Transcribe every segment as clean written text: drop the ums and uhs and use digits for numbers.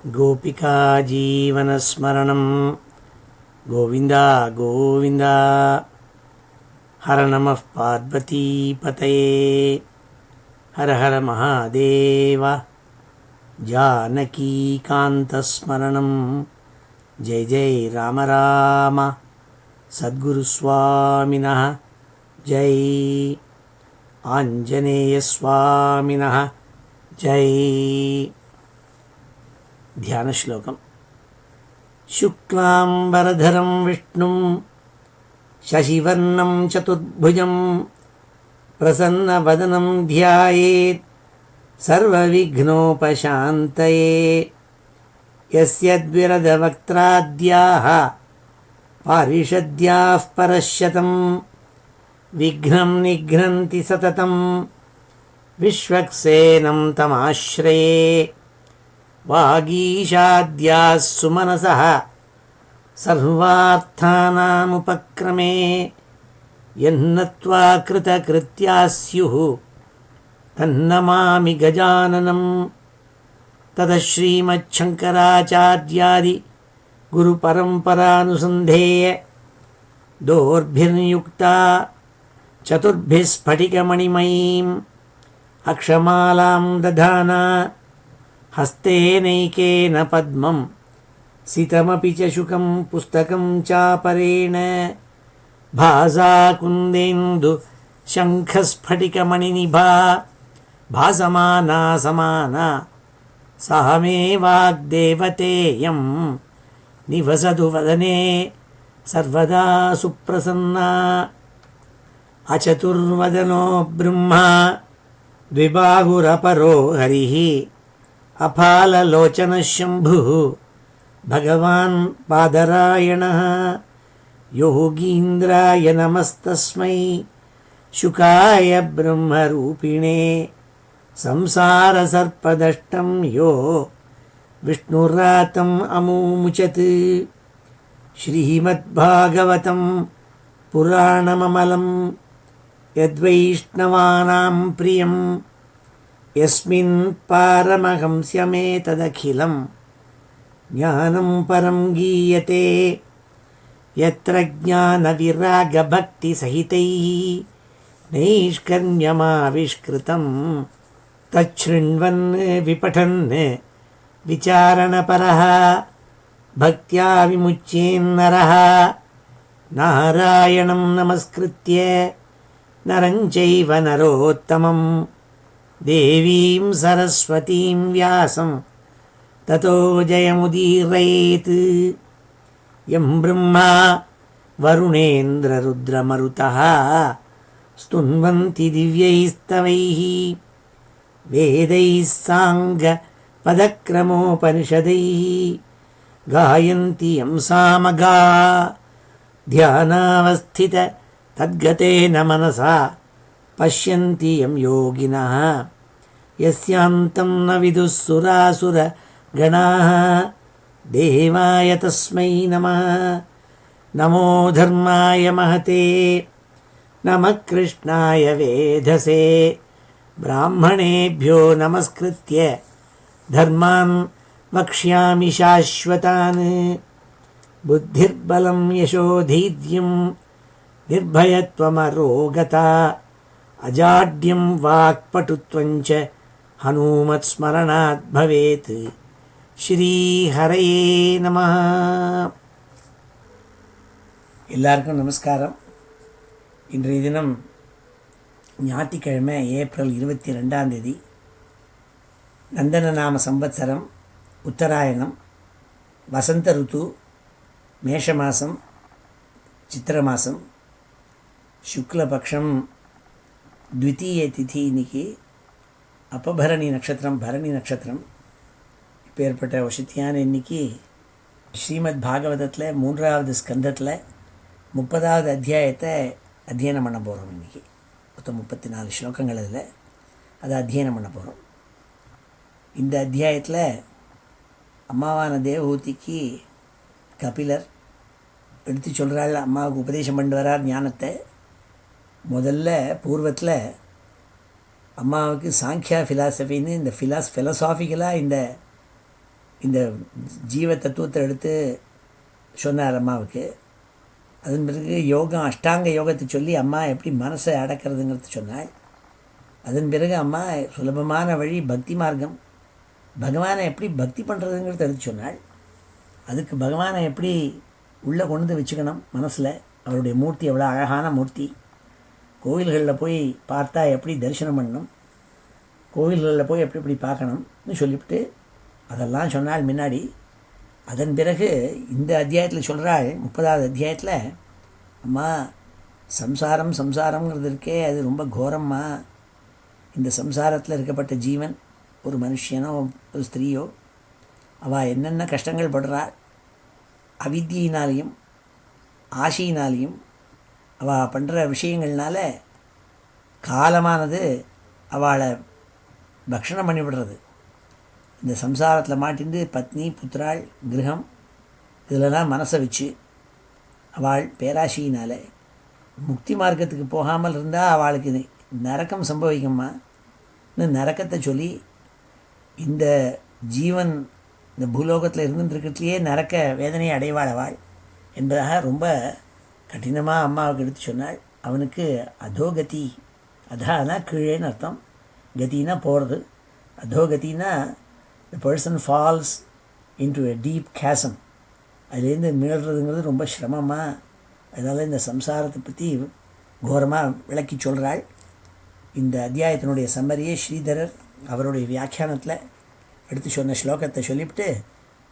गोपिका जीवनस्मरणं गोविन्द गोविन्द। हर नमः पार्वतीपतये हर हर महादेव। जानकीकान्तस्मरणं जय जय राम राम। सद्गुरुस्वामिनः जय, आञ्जनेयस्वामिनः जय। ध्यान श्लोकम्। शुक्लाम्बरधरं विष्णुं शशिवर्णं चतुर्भुजं प्रसन्नवदनं ध्यायेत् सर्वविघ्नोपशान्तये। यस्य द्विरदवक्त्राद्याः पारिषद्याः परश्शतं विघ्नं निघ्नन्ति सततं विश्वक्सेनं तमाश्रये। वागीशाद्याः सुमनसः सर्वार्थानामुपक्रमे यन्नत्वा कृतकृत्याः स्युः तन्नमामि गजाननं। ततश्रीमच्छङ्कराचार्यादि गुरुपरम्परानुसन्धेय दोर्भिर्युक्ता चतुर्भिः स्फटिकमणिमयीम् अक्षमालां दधाना हस्तेनैकेन पद्मं सितमपि च शुकं पुस्तकं चापरेण भासा कुन्देन्दु शङ्खस्फटिकमणिनिभा भासमाना समाना सा मे वाग्देवतेयं निवसतु वदने सर्वदा सुप्रसन्ना। अचतुर्वदनो ब्रह्मा द्विबाहुरपरो हरिः अफाललोचनः शम्भुः भगवान् बादरायणः। योगीन्द्राय नमस्तस्मै शुकाय ब्रह्मरूपिणे संसारसर्पदष्टं यो विष्णुरातम् अमुमुचत्। श्रीमद्भागवतं पुराणममलं यद्वैष्णवानां प्रियं यस्मिन् पारमहंस्यमेतदखिलं ज्ञानं परं गीयते। यत्र ज्ञानविरागभक्तिसहितैः नैष्कर्म्यमाविष्कृतं तच्छृण्वन् विपठन् विचारणपरः भक्त्या विमुच्येन्नरः। नारायणं नमस्कृत्य नरं चैव नरोत्तमं देवीं सरस्वतीं व्यासं ततो जयमुदीरयेत्। यं ब्रह्मा वरुणेन्द्ररुद्रमरुतः स्तुन्वन्ति दिव्यैस्तवैः वेदैः साङ्गपदक्रमोपनिषदैः गायन्ति यं सामगा ध्यानावस्थित तद्गतेन मनसा पश्यन्ति यं योगिनः यस्यान्तं न विदुः सुरासुरगणाः। देवाय तस्मै नमः। नमो धर्माय महते नमः कृष्णाय वेधसे। ब्राह्मणेभ्यो नमस्कृत्य धर्मान् वक्ष्यामि शाश्वतान्। बुद्धिर्बलं यशोधैर्यं निर्भयत्वमरोगता अजाड्यं वाक्पटुत्वञ्च हनूमत्स्मरणात् भवेत्। ஸ்ரீஹரயே நமः. எல்லாருக்கும் நமஸ்காரம். இன்றைய தினம் ஞாயிற்றுக்கிழமை ஏப்ரல் 22 நந்தன நாம சம்பத்சரம் உத்தராயணம் வசந்த ருத்து மேஷ மாதம் சித்திர மாதம் சுக்லபக்ஷம் த்விதீய திதி. இன்னைக்கு அப்பபரணி நட்சத்திரம் பரணி நட்சத்திரம். ஏற்பட்ட வசதியான இன்னைக்கு ஸ்ரீமத் பாகவதத்தில் 3வது ஸ்கந்தத்தில் 30வது அத்தியாயத்தை அத்தியனம் பண்ண போகிறோம். இன்றைக்கி மொத்தம் 34 ஸ்லோகங்கள் அதில் அதை அத்தியனம் பண்ண போகிறோம். இந்த அத்தியாயத்தில் அம்மாவான தேவஹூதிக்கு கபிலர் எடுத்து சொல்கிறாள். அம்மாவுக்கு உபதேசம் பண்ணிட்டு வரார் ஞானத்தை. முதல்ல பூர்வத்தில் அம்மாவுக்கு சாங்கியா ஃபிலாசபின்னு இந்த ஃபிலாசாபிக்கலாக இந்த ஜீவ தத்துவத்தை எடுத்து சொன்னார் அம்மாவுக்கு. அதன் பிறகு யோகம், அஷ்டாங்க யோகத்தை சொல்லி அம்மா எப்படி மனசை அடக்கிறதுங்கிறது சொன்னாள். அதன் பிறகு அம்மா சுலபமான வழி பக்தி மார்க்கம், பகவானை எப்படி பக்தி பண்ணுறதுங்கிறது எடுத்து சொன்னாள். அதுக்கு பகவானை எப்படி உள்ளே கொண்டு வந்து வச்சுக்கணும் மனசில். அவருடைய மூர்த்தி எவ்வளோ அழகான மூர்த்தி. கோவில்களில் போய் பார்த்தா எப்படி தரிசனம் பண்ணணும், கோவில்களில் போய் எப்படி எப்படி பார்க்கணும்னு சொல்லிவிட்டு அதெல்லாம் சொன்னாள் முன்னாடி. அதன் பிறகு இந்த அத்தியாயத்தில் சொல்கிறாள், 30வது அத்தியாயத்தில், அம்மா சம்சாரங்கிறது இருக்கே அது ரொம்ப கோரம்மா. இந்த சம்சாரத்தில் இருக்கப்பட்ட ஜீவன், ஒரு மனுஷனோ ஒரு ஸ்திரீயோ, அவள் என்னென்ன கஷ்டங்கள் படுறாள். அவித்தியினாலையும் ஆசையினாலையும் அவள் பண்ணுற விஷயங்கள்னால காலமானது அவளை பக்ஷணம் பண்ணிவிடுறது. இந்த சம்சாரத்தில் மாட்டிந்து பத்னி, புத்திராள், கிரகம் இதிலெல்லாம் மனசை வச்சு அவள் பேராசியினால் முக்தி மார்க்கத்துக்கு போகாமல் இருந்தால் அவளுக்கு நரக்கம் சம்பவிக்குமா. இந்த நரக்கத்தை சொல்லி இந்த ஜீவன் இந்த பூலோகத்தில் இருந்துருக்கிறதுலையே நரக்க வேதனையை அடைவாளவாள் என்பதாக ரொம்ப கடினமாக அம்மாவுக்கு எடுத்து சொன்னாள். அவனுக்கு அதோகதி, அதானா கீழேன்னு அர்த்தம், கதினா போகிறது, அதோகத்தின்னா the person falls into a deep chasm. அதுலேருந்து மீள்றதுங்கிறது ரொம்ப சிரமமாக. அதனால் இந்த சம்சாரத்தை பற்றி கோரமாக விளக்கி சொல்கிறாள். இந்த அத்தியாயத்தினுடைய சம்மரியை ஸ்ரீதரர் அவருடைய வியாக்கியானத்தில் எடுத்து சொன்ன ஸ்லோகத்தை சொல்லிவிட்டு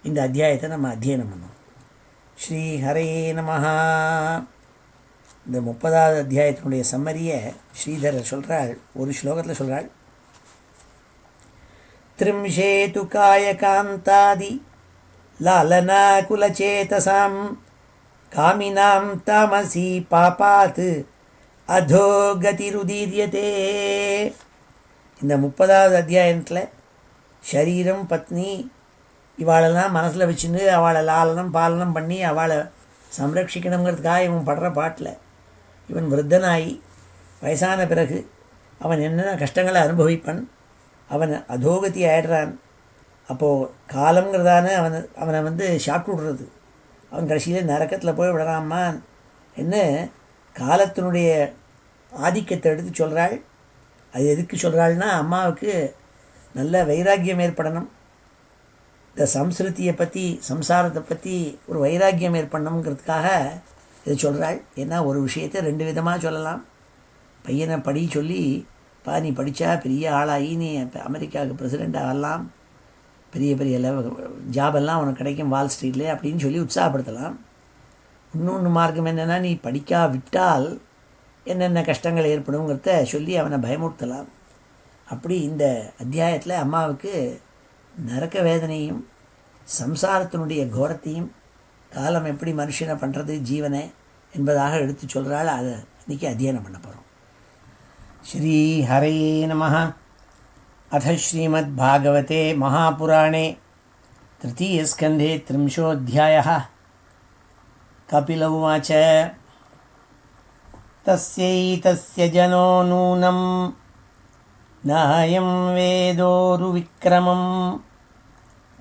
இந்த அத்தியாயத்தை நம்ம அத்தியனம் பண்ணோம். ஸ்ரீ ஹரே நமஹா. இந்த 30வது அத்தியாயத்தினுடைய சம்மரியை ஸ்ரீதரர் சொல்கிறாள், ஒரு ஸ்லோகத்தில் சொல்கிறாள். त्रिंशेतु कायकान्तादि लालनाकुलचेतसां कामिनां तामसी पापात् अधोगतिरुदीर्यते. இந்த 30வது அத்தியாயத்தில் ஷரீரம், பத்னி இவாளெல்லாம் மனசில் வச்சுன்னு அவளை லாலனம் பாலனம் பண்ணி அவளை சம்ரட்சிக்கணுங்கிறதுக்காக இவன் படுற பாட்டில், இவன் விருத்தனாகி வயசான பிறகு அவன் என்னென்ன கஷ்டங்களை அனுபவிப்பான், அவன் அதோகதி ஆயிடுறான். அப்போது காலங்கிறதான அவனை சாப்பிட்டு விடுறது. அவன் கடைசியில் நரக்கத்தில் போய் விடறாம்மா என்ன காலத்தினுடைய ஆதிக்கத்தை எடுத்து சொல்கிறாள். அது எதுக்கு சொல்கிறாள்னா, அம்மாவுக்கு நல்ல வைராக்கியம் ஏற்படணும், இந்த சம்ஸ்கிருதியை பற்றி சம்சாரத்தை பற்றி ஒரு வைராக்கியம் ஏற்படணுங்கிறதுக்காக இதை சொல்கிறாள். ஏன்னா ஒரு விஷயத்தை 2 விதமாக சொல்லலாம். பையனை படி சொல்லி, நீ படித்தா பெரிய ஆளாகி நீ அமெரிக்காவுக்கு பிரசிடெண்ட் ஆகலாம், பெரிய பெரிய ஜாபெல்லாம் உனக்கு கிடைக்கும் வால் ஸ்ட்ரீட்லே அப்படின்னு சொல்லி உற்சாகப்படுத்தலாம். இன்னொன்று மார்க்கம் என்னென்னா, நீ படிக்கா விட்டால் என்னென்ன கஷ்டங்கள் ஏற்படுங்கிறத சொல்லி அவனை பயமுறுத்தலாம். அப்படி இந்த அத்தியாயத்தில் அம்மாவுக்கு நரக்க வேதனையும் சம்சாரத்தினுடைய கோரத்தையும் காலம் எப்படி மனுஷனை பண்ணுறது ஜீவனை என்பதாக எடுத்து சொல்கிறாள். அதை இன்றைக்கி அத்தியனம் பண்ண போகிறோம். ஸ்ரீ ஹரே நமஹ. அத ஸ்ரீமத்பாகவதே மகாபுராணே तृतीयस्कन्धे 30ोऽध्यायः. कपिल उवाच तस्यैतस्य जनो नूनं नायं वेदोरुविक्रमं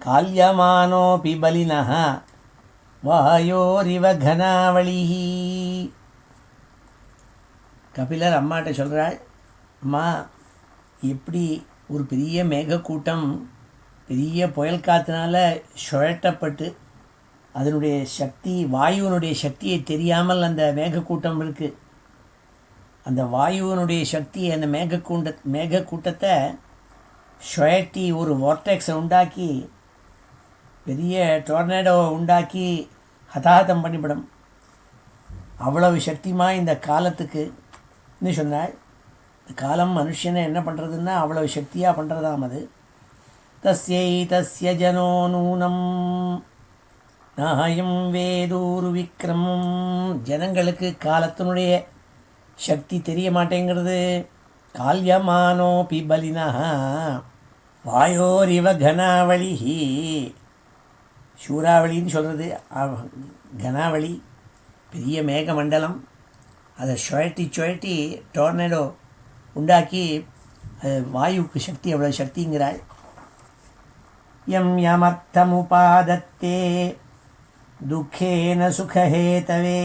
काल्यमानोऽपि बलिनः वायोरिव घनावलिः. கபிலர் அம்மாட்ட சொல்கிறாள், அம்மா எப்படி ஒரு பெரிய மேகக்கூட்டம் பெரிய புயல் காற்றுனால சுழட்டப்பட்டு அதனுடைய சக்தி, வாயுவனுடைய சக்தியை தெரியாமல் அந்த மேகக்கூட்டம் இருக்குது. அந்த வாயுவனுடைய சக்தி அந்த மேகக்கூட்டத்தை சுழட்டி ஒரு வார்டெக்ஸை உண்டாக்கி பெரிய டொர்னேடோவை உண்டாக்கி ஹதாஹதம் பண்ணிவிடும். அவ்வளவு சக்திமா இந்த காலத்துக்குன்னு சொன்னாள். இந்த காலம் மனுஷனை என்ன பண்ணுறதுன்னா அவ்வளவு சக்தியாக பண்ணுறதாம் அது. தஸ்யை தஸ்ய ஜனோ நூனம் நாயம் வேதூரு விக்ரமம். ஜனங்களுக்கு காலத்தினுடைய சக்தி தெரிய மாட்டேங்கிறது. கால்யமானோபி பலினா வாயோரிவ கனாவளி. சூறாவளின்னு சொல்கிறது கனாவளி, பெரிய மேகமண்டலம். அதை சுழட்டி டோர்னேடோ உண்டாக்கி அது வாயுக்கு சக்தி, எவ்வளோ சக்திங்கிறாள். யம் யமர்த்தமுபாதத்தே துக்கேன சுகஹேதவே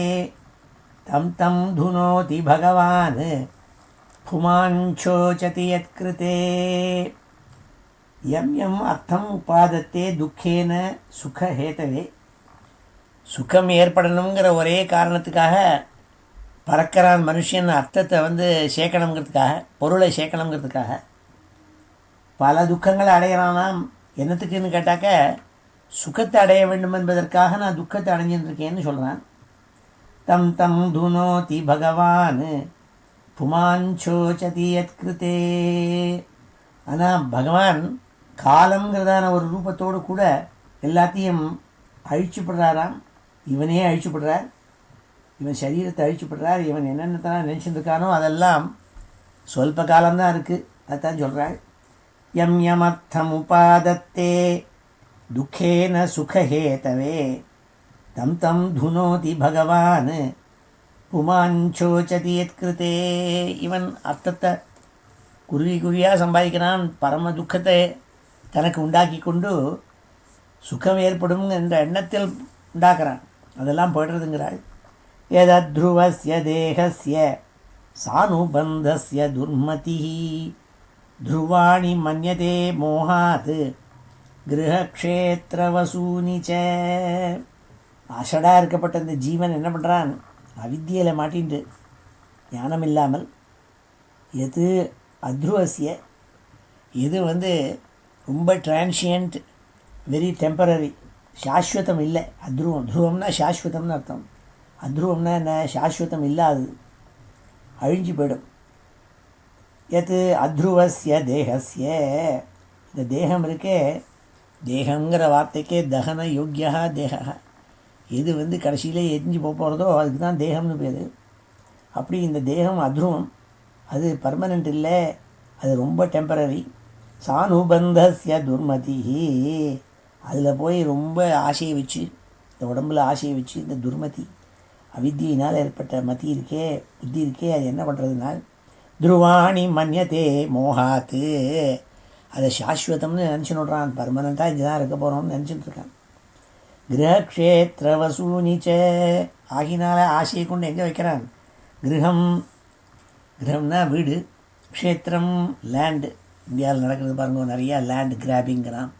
தம் தம் துனோதி பகவான் புமாஞ்சோச்சதி யத்கிருதே. யம் யம் அர்த்தம் உபாதத்தே துக்கேன சுகஹேதவே. சுகம் ஏற்படணுங்கிற ஒரே காரணத்துக்காக பறக்கிறான் மனுஷன், அர்த்தத்தை சேர்க்கணுங்கிறதுக்காக, பொருளை சேர்க்கணுங்கிறதுக்காக பல துக்கங்களை அடையிறானாம். என்னத்துக்குன்னு கேட்டாக்க சுகத்தை அடைய வேண்டும் என்பதற்காக நான் துக்கத்தை அடைஞ்சின்னு இருக்கேன்னு சொல்கிறான். தம் தம் துனோதி பகவான் புமாஞ்சோச்சதி யத்கிருதே. ஆனால் பகவான் காலங்கிறதான ஒரு ரூபத்தோடு கூட எல்லாத்தையும் அழிச்சுப்படுறாராம். இவனே அழிச்சுப்படுறார், இவன் சரீரத்தை அழிச்சுப்படுறார். இவன் என்னென்னத்தான் நினச்சிட்டு இருக்கானோ அதெல்லாம் சொல்ப காலம்தான் இருக்குது. அதுதான் சொல்கிறாள். யம் யமர்த்தம் உபாதத்தே துக்கேன சுகஹேதவே தம் தம் துனோதி பகவான் புமாஞ்சோச்சதி யத்கிருதே. இவன் அர்த்தத்தை குறியாக சம்பாதிக்கிறான், பரம துக்கத்தை தனக்கு உண்டாக்கி கொண்டு சுகம் ஏற்படும் என்ற எண்ணத்தில் உண்டாக்குறான். அதெல்லாம் போய்டுறதுங்கிறாள். யதத்ருவஸ்ய தேகஸ்ய சானுபந்தஸ்ய துர்மதி த்ருவாணி மன்யதே மோகாத் கிரகக்ஷேத்திரவசூனிச்ச. அசடாக இருக்கப்பட்ட இந்த ஜீவன் என்ன பண்ணுறான், அவித்தியில் மாட்டின்ட்டு ஞானம் இல்லாமல் எது அத்ருவசிய, எது ரொம்ப டிரான்ஷியன்ட், வெரி டெம்பரரி, சாஸ்வதம் இல்லை. அத்ருவம், துருவம்னா சாஸ்வதம்னு அர்த்தம். அத்ருவம்னா என்ன, சாஸ்வதம் இல்லாதது, அழிஞ்சு போயிடும். எது அத்ருவஸ்ய தேகஸ்ய, இந்த தேகம் இருக்கே, தேகங்கிற வார்த்தைக்கே தகன யோக்கியா தேகா, எது கடைசியிலே எரிஞ்சு போகிறதோ அதுக்கு தான் தேகம்னு பேர். அப்படி இந்த தேகம் அத்ருவம், அது பர்மனெண்ட் இல்லை, அது ரொம்ப டெம்பரரி. சானுபந்தஸ்ய துர்மதி, அதில் போய் ரொம்ப ஆசையை வச்சு, இந்த உடம்பில் ஆசையை வச்சு, இந்த துர்மதி அவித்தியினால் ஏற்பட்ட மதி இருக்கே, புத்தி இருக்கே, அது என்ன பண்ணுறதுனால் துருவாணி மன்யதே மோகாத்து, அதை சாஸ்வதம்னு நினச்சின்னு விட்றான். பர்மனெண்ட்டாக இங்கே தான் இருக்க போகிறோம்னு நினச்சிட்டு இருக்கான். கிரகக்ஷேத்திர வசூனிச்ச, ஆகினால ஆசையை கொண்டு எங்கே வைக்கிறான், கிரகம், கிரகம்னா வீடு, க்ஷேத்திரம் லேண்டு. இந்தியாவில் நடக்கிறது பாருங்க, நிறையா லேண்டு கிராபிங்கிறான்.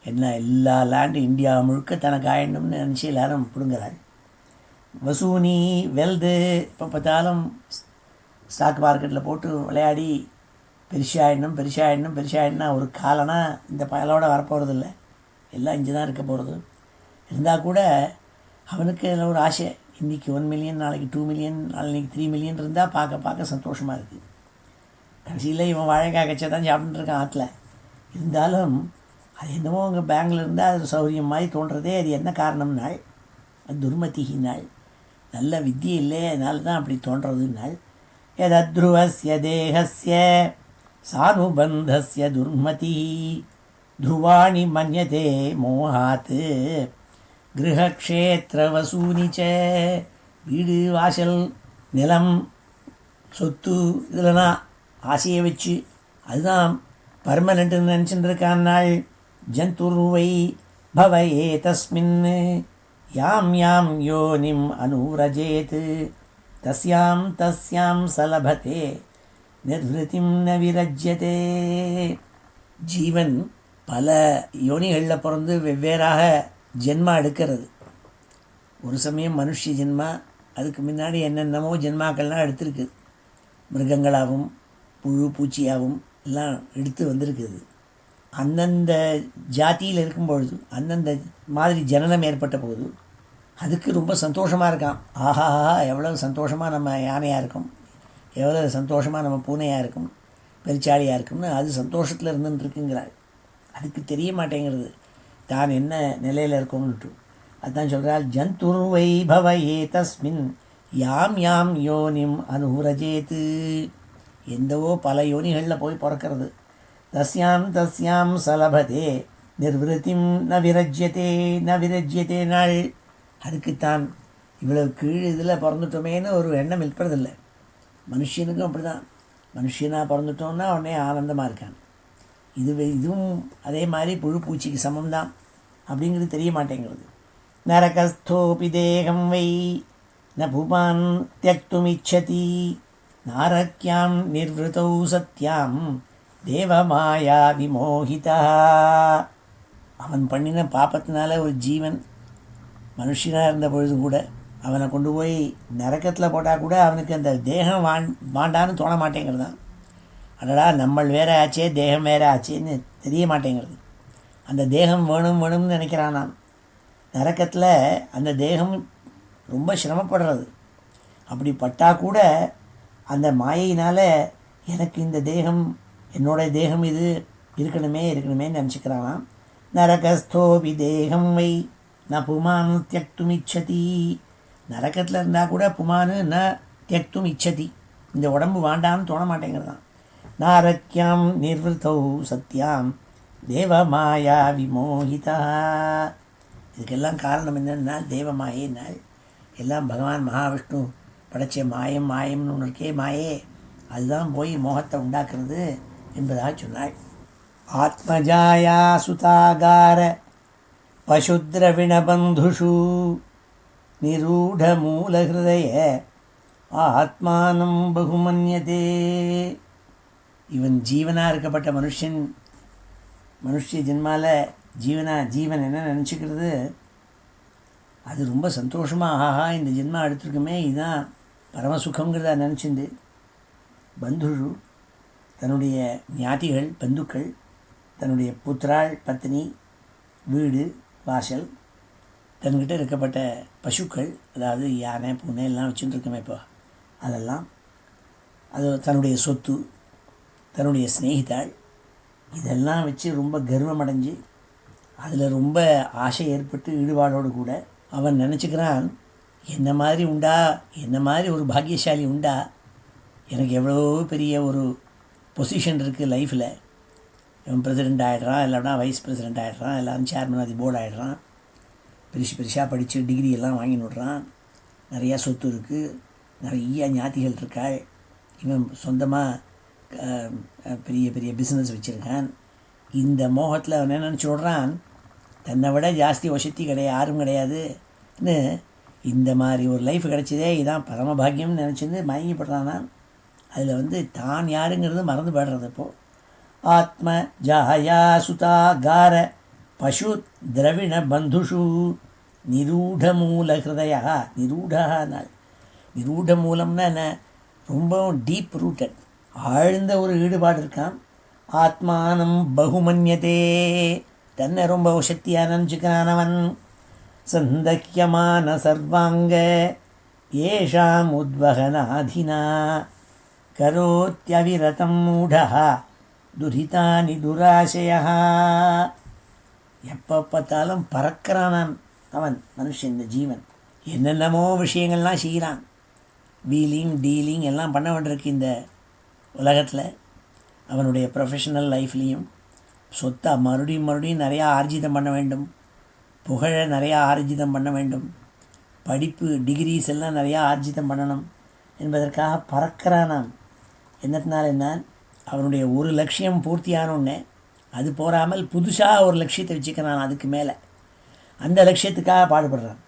என்ன எல்லா லேண்டு இந்தியா முழுக்க தனக்கு ஆயிடணும்னு நினச்சி எல்லாரும் பிடுங்குறாள். வசூனி வெல்து, இப்போ பார்த்தாலும் ஸ்டாக் மார்க்கெட்டில் போட்டு விளையாடி பெருசாகிடணும்னா ஒரு காலனா இந்த பயலோட வரப்போகிறது இல்லை, எல்லாம் இங்கே தான் இருக்க போகிறது. இருந்தால் கூட அவனுக்கு ஒரு ஆசை, இன்றைக்கி 1 மில்லியன், நாளைக்கு 2 மில்லியன், நாளைக்கு 3 மில்லியன் இருந்தால் பார்க்க சந்தோஷமாக இருக்குது. கடைசியில் இவன் வாழைக்காய் கச்சா தான் சாப்பிட்டுருக்கான் ஆற்றுல. இருந்தாலும் அது என்னமோ அங்கே பேங்கில் இருந்தால் அது சௌகரியம் மாதிரி தோன்றதே. அது என்ன காரணம்னாள், அது துர்மதினாள், நல்ல வித்தியை இல்லை, அதனால தான் அப்படி தோன்றதுனாள். யதத்ருவஸ்ய தேகஸ்ய சானுபந்தஸ்ய துர்மதி த்ருவாணி மன்யதே மோகாத் கிரகக்ஷேத்திர வசூனிச்ச. வீடு, வாசல், நிலம், சொத்து, இதெல்லாம் ஆசையை வச்சு அதுதான் பர்மனெண்ட்டுன்னு நினச்சிட்டு இருக்கான்னாள். ஜந்துர்வை பவயே தஸ்மின் யாம் யாம் யோனிம் அனுரஜேத் தஸ்யாம் தஸ்யாம் சலபதே நிர்விருத்திம் ந விரஜ்யதே. ஜீவன் பல யோனிகளில் பிறந்து வெவ்வேறாக ஜென்மா எடுக்கிறது. ஒரு சமயம் மனுஷ ஜென்மா, அதுக்கு முன்னாடி என்னென்னமோ ஜென்மாக்கள்லாம் எடுத்திருக்கு. மிருகங்களாகவும் புழு பூச்சியாகவும் எல்லாம் எடுத்து வந்திருக்குது. அந்தந்த ஜாதியில் இருக்கும்பொழுது, அந்தந்த மாதிரி ஜனனம் ஏற்பட்ட போது அதுக்கு ரொம்ப சந்தோஷமாக இருக்கான். ஆஹா, எவ்வளோ சந்தோஷமாக நம்ம யானையாக இருக்கும், எவ்வளோ சந்தோஷமாக நம்ம பூனையாக இருக்கும், பெருச்சாளியாக இருக்கும்னு அது சந்தோஷத்தில் இருந்துட்டுருக்குங்கிறாள். அதுக்கு தெரிய மாட்டேங்கிறது தான் என்ன நிலையில் இருக்கோம்னுட்டு. அதுதான் சொல்கிறாள், ஜந்துர்வை பவயே தஸ்மின் யாம் யாம் யோனிம் அனுரஜேத்து. எந்தவோ பல யோனிகளில் போய் பிறக்கிறது. தஸ்யாம் தஸ்யாம் சலபதே நிர்விருத்திம் ந விரஜ்யத்தே நாள். அதுக்குத்தான் இவ்வளவு கீழ் இதில் பிறந்துட்டோமேன்னு ஒரு எண்ணம் இருப்பதில்லை. மனுஷனுக்கும் அப்படி தான். மனுஷனாக பிறந்துட்டோம்னா உடனே ஆனந்தமாக இருக்கான். இதுவும் அதே மாதிரி புழு பூச்சிக்கு சமம்தான் அப்படிங்கிறது தெரிய மாட்டேங்கிறது. நரகஸ்தோபி தேகம் வை ந புமான் தியக்துமிச்சதி நாரக்யாம் நிர்வൃதௌ சத்யாம் தேவமாயா விமோகிதா. அவன் பண்ணின பாப்பத்தினால ஒரு ஜீவன் மனுஷனாக இருந்த பொழுது கூட அவனை கொண்டு போய் நரக்கத்தில் போட்டால் கூட அவனுக்கு அந்த தேகம் வாண்டான்னு தோண மாட்டேங்கிறதான். அடடா நம்மள் வேற ஆச்சே, தேகம் வேற ஆச்சேன்னு தெரிய மாட்டேங்கிறது. அந்த தேகம் வேணும் வேணும்னு நினைக்கிறான். நான் நரக்கத்தில் அந்த தேகம் ரொம்ப சிரமப்படுறது. அப்படி பட்டால் கூட அந்த மாயினால் எனக்கு இந்த தேகம், என்னோட தேகம் இது இருக்கணுமேன்னு நினச்சிக்கிறானாம். நரகஸ்தோபி தேகம் வை ந புமான் தியக்தும் இச்சதி. நரக்கத்தில் இருந்தால் கூட புமானு ந தியக்தும் இச்சதி, இந்த உடம்பு வாண்டான்னு தோண மாட்டேங்கிறதான். நாரக்யாம் நிர்வൃதௌ சத்யாம் தேவமாயா விமோகிதா. இதுக்கெல்லாம் காரணம் என்னன்னா தேவமாயினால் எல்லாம் பகவான் மகாவிஷ்ணு படைச்ச மாயம்னு ஒன்று இருக்கே, மாயே, அதுதான் போய் மோகத்தை உண்டாக்குறது என்பதாக சொன்னாள். ஆத்மஜாயா சுதாகார பசுத்ரவிணபந்துஷு நிரூடமூலஹிருதய ஆத்மானம் பகுமன்யதே. இவன் ஜீவனாக இருக்கப்பட்ட மனுஷ ஜென்மால ஜீவன் என்ன நினச்சிக்கிறது, அது ரொம்ப சந்தோஷமாக ஆஹா இந்த ஜென்மா எடுத்துருக்குமே, இதுதான் பரமசுகங்கிறத நினச்சிண்டு பந்துஷு தன்னுடைய ஞாதிகள் பந்துக்கள், தன்னுடைய புத்திராள் பத்னி, வீடு வாசல், தன்கிட்ட இருக்கப்பட்ட பசுக்கள், அதாவது யானை பூனை எல்லாம் வச்சுட்டு இருக்கோமே இப்போ, அதெல்லாம் அது தன்னுடைய சொத்து, தன்னுடைய ஸ்நேகிதாள், இதெல்லாம் வச்சு ரொம்ப கர்வம் அடைஞ்சு அதில் ரொம்ப ஆசை ஏற்பட்டு ஈடுபாடோடு கூட அவன் நினச்சிக்கிறான், என்ன மாதிரி ஒரு பாக்கியசாலி உண்டா, எனக்கு எவ்வளோ பெரிய ஒரு பொசிஷன் இருக்குது லைஃப்பில். இவன் பிரசிடெண்ட் ஆகிடுறான், இல்லைனா வைஸ் பிரசிடெண்ட் ஆகிடுறான், எல்லோரும் சேர்மன் ஆஃப் தி போர்டு ஆகிடுறான், பெருசாக படித்து டிகிரி எல்லாம் வாங்கின்னு விடுறான், நிறையா சொத்து இருக்குது, நிறைய ஞாத்திகள் இருக்காள், இவன் சொந்தமாக பெரிய பெரிய பிஸ்னஸ் வச்சுருக்கான். இந்த மோகத்தில் அவன் என்ன நினச்சி விடுறான், தன்னை விட ஜாஸ்தி வசதி யாரும் கிடையாதுன்னு, இந்த மாதிரி ஒரு லைஃப் கிடைச்சதே இதான் பரமபாகியம்னு நினச்சிருந்து மயங்கிப்படுறான். அதில் தான் யாருங்கிறது மறந்து போய்டுறது. இப்போது ஆத்ம ஜாயா சுதாகார பசு திரவிண பந்துஷு நிரூடமூல ஹிருதயா. நிரூட மூலம்னா என்ன, ரொம்பவும் டீப் ரூட்டட், ஆழ்ந்த ஒரு ஈடுபாடு இருக்கான். ஆத்மானம் பகுமன்யதே, தன்னை ரொம்ப சக்தியாக நினச்சிக்கிறான் அவன். சந்தக்கியமான சர்வாங்க ஏஷாம் உத்வகநாதினா கரோத்யவிரதம் மூடா துரிதானி துராசயா. எப்போ பார்த்தாலும் பறக்கிறான் அவன் மனுஷன், இந்த ஜீவன் என்னென்னமோ விஷயங்கள்லாம் செய்கிறான், வீலிங் டீலிங் எல்லாம் பண்ண வேண்டியிருக்கு இந்த உலகத்தில். அவனுடைய ப்ரொஃபஷனல் லைஃப்லேயும் சொத்தை மறுபடியும் நிறையா ஆர்ஜிதம் பண்ண வேண்டும், புகழை நிறையா ஆர்ஜிதம் பண்ண வேண்டும், படிப்பு டிகிரிஸ் எல்லாம் நிறையா ஆர்ஜிதம் பண்ணணும் என்பதற்காக பறக்கிறானாம். என்னத்தினால என்ன, அவனுடைய ஒரு லட்சியம் பூர்த்தியானோடனே அது போகாமல் புதுசாக ஒரு லட்சியத்தை வச்சுக்கிறான், அதுக்கு மேலே அந்த லட்சியத்துக்காக பாடுபடுறான்.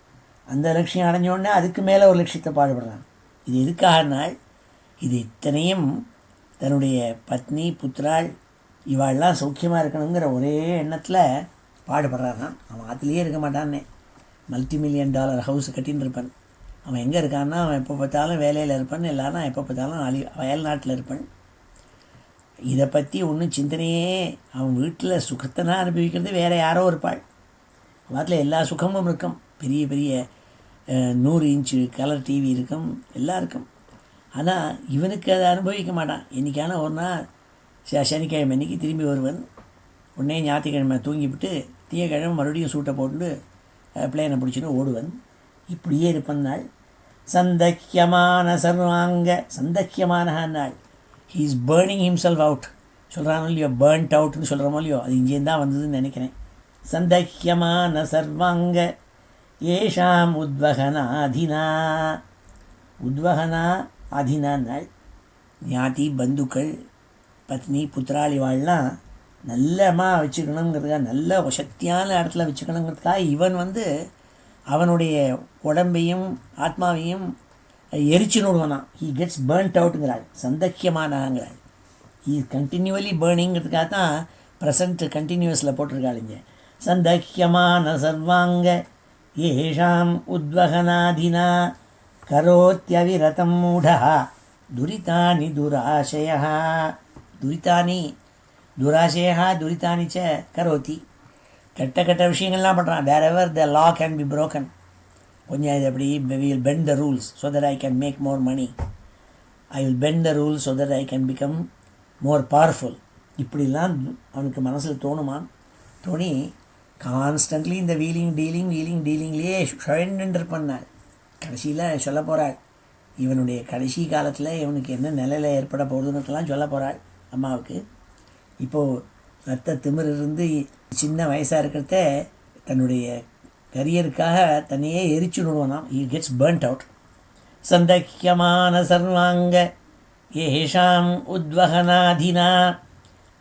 அந்த லட்சியம் அடைஞ்சோடனே அதுக்கு மேலே ஒரு லட்சியத்தை பாடுபடுறான். இது எதுக்காகனால், இது இத்தனையும் தன்னுடைய பத்னி புத்திராள் இவாள்லாம் சௌக்கியமாக இருக்கணுங்கிற ஒரே எண்ணத்தில் பாடுபடுறான். அவன் அதுலேயே இருக்க மாட்டான்னே, $multi-million ஹவுஸ் கட்டின்னு இருப்பான். அவன் எங்கே இருக்கான்னா, அவன் எப்போ பார்த்தாலும் வேலையில் இருப்பான், இல்லைன்னா எப்போ பார்த்தாலும் வயல் நாட்டில் இருப்பான். இதை பற்றி ஒன்றும் சிந்தனையே, அவன் வீட்டில் சுகத்தை அனுபவிக்கிறது வேறு யாரோ இருப்பாள். வாட்டில் எல்லா சுகமும் இருக்கும், பெரிய பெரிய 100 இன்ச்சு கலர் டிவி இருக்கும், எல்லாம் இருக்கும். ஆனால் இவனுக்கு அதை அனுபவிக்க மாட்டான். என்றைக்கான ஒரு நாள் சனிக்கிழமை அன்றைக்கி திரும்பி வருவன், உடனே ஞாயிற்றுக்கிழமை தூங்கிவிட்டு திங்கக்கிழமை மறுபடியும் சூட்டை போட்டு பிளேனை பிடிச்சின்னு ஓடுவன். இப்படியே இருப்பன் நாள். சந்தக்கியமான சர்வாங்க சந்தக்கியமான நாள், he is burning himself out சொல்கிறானோ இல்லையோ, பேர்ன்ட் அவுட்னு சொல்கிறோமோ இல்லையோ, அது இங்கேருந்து தான் வந்ததுன்னு நினைக்கிறேன். சந்தக்கியமான சர்வாங்க ஏஷாம் உத்வகனா அதினா. உத்வகனா அதினா நாள் ஞாதி பந்துக்கள் பத்னி புத்திராளி வாழ்லாம் நல்லமாக வச்சுக்கணுங்கிறதுக்காக, நல்ல சக்தியான இடத்துல வச்சுக்கணுங்கிறதுக்காக இவன் அவனுடைய உடம்பையும் ஆத்மாவையும் எரிச்சுன்னு விடுவானான். ஹீ கெட்ஸ் பேர்ன்ட் அவுட்டுங்கிறாள், சந்தக்கியமானங்கிறாள். ஹீ கண்டினியூவலி பேர்னிங்கிறதுக்காக தான் ப்ரெசண்ட் கண்டினியூஸில் போட்டிருக்காள் இங்கே. சந்தக்கியமான சர்வாங்க ஏஷாம் உத்வகனாதினா கரோத்யவிரதம் மூடா துரிதானி துராசயா துரிதானி ச கரோத்தி. கெட்ட விஷயங்கள்லாம் பண்ணுறான். Wherever the law can be broken, கொஞ்சம் இது எப்படி will bend the rules so that I can make more money, I will bend the rules so that I can become more powerful. இப்படிலாம் அவனுக்கு மனசில் தோணி கான்ஸ்டன்ட்லி இந்த டீலிங்லேயே ஷொயன்ட்டு பண்ணாள். கடைசியில் சொல்ல போகிறாள், இவனுடைய கடைசி காலத்தில் இவனுக்கு என்ன நிலையில் ஏற்பட போகுதுன்னுலாம் சொல்ல போகிறாள் அம்மாவுக்கு. இப்போது ரத்த திமிர் இருந்து சின்ன வயசாக இருக்கிறத தன்னுடைய கரியருக்காக தன்னையே எரிச்சுடுவானாம். He gets burnt out. சந்தக்கியமான சர்வாங்க ஏஷாம் உத்வகனாதினா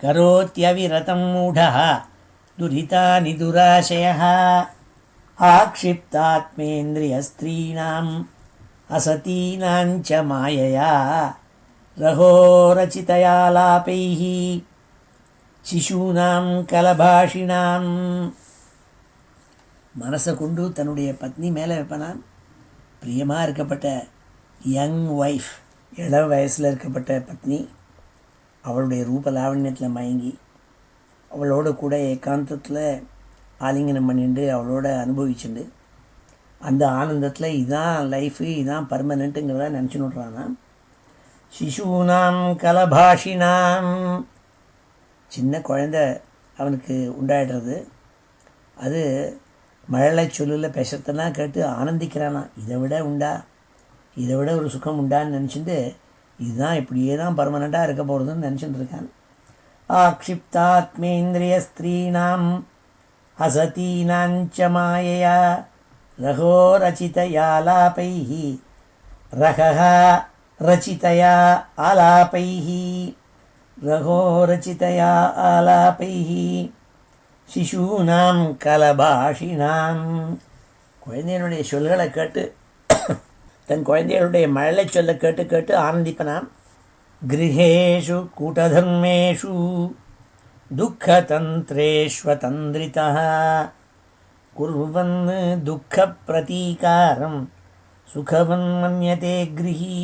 கரோத்யவிரதம் மூடா துரிதானி துராசயः ஆக்ஷிப்தாத்மேந்திரியஸ்திரீணாம் அசதீனாஞ்ச மாயையா ரகோரச்சிதயாலாபைः சிசூனாம் கலபாஷினாம். மனசை கொண்டு தன்னுடைய பத்னி மேலே வைப்பனான். பிரியமாக இருக்கப்பட்ட யங் ஒய்ஃப், இளம் வயசில் இருக்கப்பட்ட பத்னி, அவளுடைய ரூப லாவண்யத்தில் மயங்கி அவளோட கூட ஏகாந்தத்தில் ஆலிங்கனம் பண்ணிட்டு அவளோட அனுபவிச்சுண்டு அந்த ஆனந்தத்தில் இதான் லைஃபு, இதான் பர்மனெண்ட்டுங்கிறத நினச்சின்னு விட்றானா. சிசூனாம் கலபாஷினாம், சின்ன குழந்தை அவனுக்கு உண்டாயிடுறது. அது மழலை சொல்லில் பேசுறதெல்லாம் கேட்டு ஆனந்திக்கிறானா. இதை விட ஒரு சுகம் உண்டான்னு நினச்சிட்டு இதுதான் இப்படியே தான் பர்மனெண்ட்டாக இருக்க போகிறதுன்னு நினச்சிட்டு இருக்கான். ஆக்ஷிப்தாத்மேந்திரிய ஸ்திரீணாம் அசதீனாஞ்ச மாயையா ரகோ ரச்சிதயாலாபைஹி ரகஹா ரச்சிதயா ஆலாபைஹி ரகோ ரச்சிதயா ஆலாபைஹி சிசூனாம் கலபாஷினாம். குழந்தைகளுடைய சொல்களை கேட்டு, தன் குழந்தைகளுடைய மழலை சொல்ல கேட்டு கேட்டு ஆனந்திப்பனாம். கிரகேஷு கூட்டதர்மேஷு துக்கதந்திரேஷ்வதந்திரிதः குர்வன் துக்க பிரதீகாரம் சுகவன் மன்யதே கிரகீ.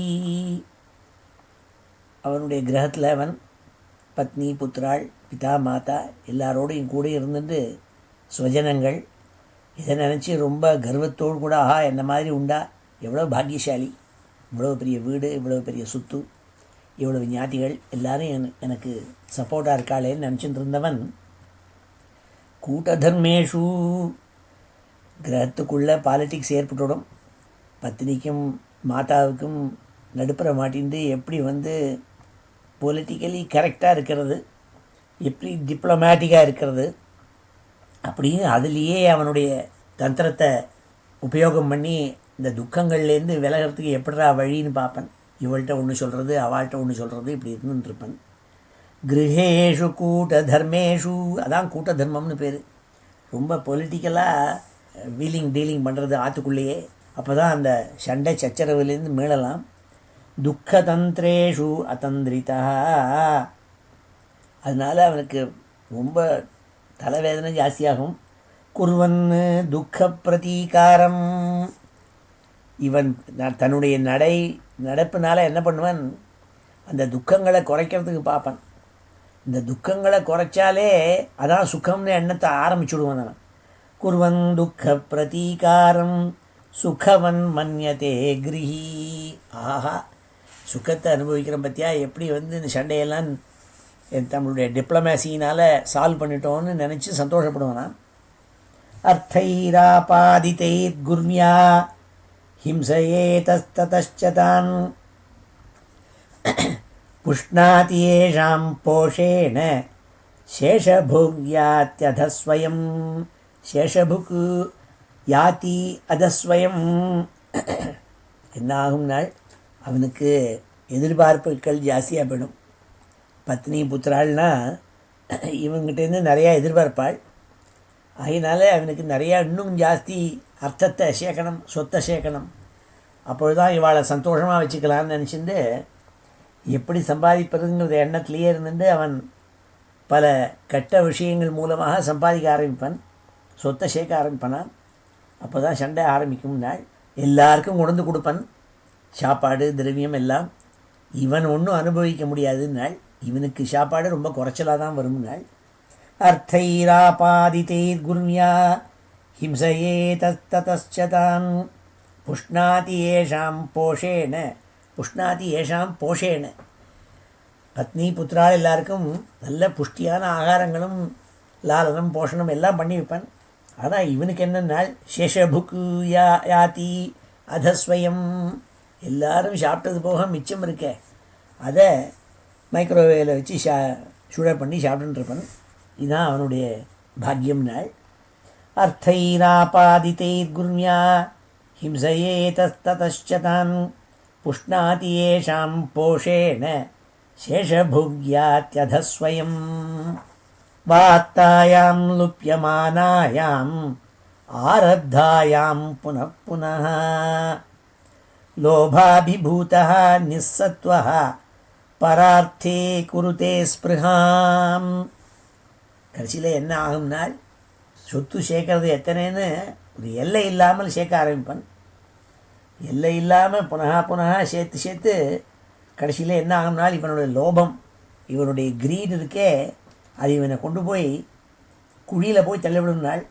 அவனுடைய கிரகத்தில் அவன் பத்னி, புத்திராள், பிதா, மாதா எல்லாரோடையும் கூட இருந்துட்டு ஸ்வஜனங்கள் இதை நினச்சி ரொம்ப கர்வத்தோடு கூட, ஆஹா என்ன மாதிரி உண்டா, எவ்வளோ பாக்கியசாலி, இவ்வளோ பெரிய வீடு, இவ்வளோ பெரிய சொத்து, இவ்வளவு ஞாதிகள் எல்லாரும் எனக்கு சப்போர்ட்டாக இருக்காளேன்னு நினச்சிட்டு இருந்தவன் கூட்டதர்மேஷு, கிரகத்துக்குள்ளே பாலிட்டிக்ஸ் ஏற்பட்டுவிடும். பத்னிக்கும் மாதாவுக்கும் நடுப்புற மாட்டின்ட்டு எப்படி பொலிட்டிக்கலி கரெக்டாக இருக்கிறது, எப்படி டிப்ளமேட்டிக்காக இருக்கிறது அப்படின்னு அதுலேயே அவனுடைய தந்திரத்தை உபயோகம் பண்ணி இந்த துக்கங்கள்லேருந்து விலகிறதுக்கு எப்படிடா வழின்னு பார்ப்பேன். இவள்கிட்ட ஒன்று சொல்கிறது, அவள்கிட்ட ஒன்று சொல்கிறது, இப்படி இருந்துருப்பேன். கிரகேஷு கூட்ட தர்மேஷு, அதான் கூட்ட தர்மம்னு பேர். ரொம்ப பொலிட்டிக்கலாக டீலிங் பண்ணுறது ஆற்றுக்குள்ளேயே. அப்போ தான் அந்த சண்டை சச்சரவுலேருந்து மீளலாம். துக்கதந்திரேஷு அதந்திரிதா, அதனால் அவனுக்கு ரொம்ப தலைவேதனை ஜாஸ்தியாகும். குர்வன் துக்க பிரதீகாரம், இவன் தன்னுடைய நடப்புனால என்ன பண்ணுவான், அந்த துக்கங்களை குறைக்கிறதுக்கு பார்ப்பான். இந்த துக்கங்களை குறைச்சாலே அதான் சுகம்னு எண்ணத்தை ஆரம்பிச்சுடுவான் அவன். குர்வன் துக்க பிரதீகாரம் சுகவன் மன்யதே கிரகி. ஆஹா, சுகத்தை அனுபவிக்கிறோம் பற்றியா, எப்படி இந்த சண்டையெல்லாம் நம்மளுடைய டிப்ளமேசினால் சால்வ் பண்ணிட்டோன்னு நினச்சி சந்தோஷப்படுவானா. அர்த்தைராபாதிதைர் குர்மியா ஹிம்சயேதஸ்ததச்சான் புஷ்ணாதி ஏஷாம் போஷேன சேஷபோக்யாத்யதஸ்வயம். சேஷபுக்கு யாதி அதஸ்வயம். என்னாகும் நாள் அவனுக்கு எதிர்பார்ப்புகள் ஜாஸ்தியாக போயிடும். பத்னி புத்திராள்னா இவங்கிட்டேருந்து நிறையா எதிர்பார்ப்பாள். அதனால அவனுக்கு நிறையா இன்னும் ஜாஸ்தி அர்த்தத்தை சேர்க்கணும், சொத்தை சேர்க்கணும். அப்பொழுதுதான் இவாளை சந்தோஷமாக வச்சுக்கலான்னு நினச்சிட்டு எப்படி சம்பாதிப்பதுங்கிற எண்ணத்திலேயே இருந்துட்டு அவன் பல கெட்ட விஷயங்கள் மூலமாக சம்பாதிக்க ஆரம்பிப்பான், சொத்தை சேர்க்க ஆரம்பிப்பானான். அப்போ தான் சண்டை ஆரம்பிக்கும் நாள். எல்லாருக்கும் கொண்டு கொடுப்பான் சாப்பாடு திரவியம் எல்லாம். இவன் ஒன்றும் அனுபவிக்க முடியாதுன்னாள். இவனுக்கு சாப்பாடு ரொம்ப குறைச்சலாக தான் வரும் நாள். அர்த்தைராபாதிதைர் குர்மியா ஹிம்சையே தத்ததான் புஷ்ணாதி ஏஷாம் போஷேன. புஷ்ணாதி ஏஷாம் போஷேன. பத்னி புத்திரால் எல்லாருக்கும் நல்ல புஷ்டியான ஆகாரங்களும் லாலனம் போஷணம் எல்லாம் பண்ணி வைப்பான். ஆனால் இவனுக்கு என்னன்னாள் சேஷபுக்கு யாதி அதஸ்வயம். எல்லாரும் சாப்பிட்டது போக மிச்சம் இருக்க அதை மைக்ரோவேவில் வச்சு சுட பண்ணி சாப்பிட்டுருப்பான். இதுதான் அவனுடைய பாக்கியம் நாள். அர்த்தைராபாதிதைர் குர்மியா ஹிம்சையே தத்ததான் புஷ்ணாதி ஏஷாம் போஷேன சேஷபுக்யாத்யதஸ்வயம். வாத்தாயாம் லுப்யமானாயாம் ஆரத்தாயாம் புனః புனः லோபாபிபூதः நிஸ்ஸத்வः பரார்த்தே குருதே ஸ்பிருஹாம். கடைசியில் என்ன ஆகும்னால் சொத்து சேர்க்கறது எத்தனைன்னு ஒரு எல்லை இல்லாமல் சேர்க்க ஆரம்பிப்பான். எல்லை இல்லாமல் புனகா சேர்த்து சேர்த்து கடைசியில் என்ன ஆகும்னால் இவனுடைய லோபம், இவனுடைய கிரீட் இருக்கே, அது இவனை கொண்டு போய் குழியில் போய் தள்ளிவிடும் நாள்.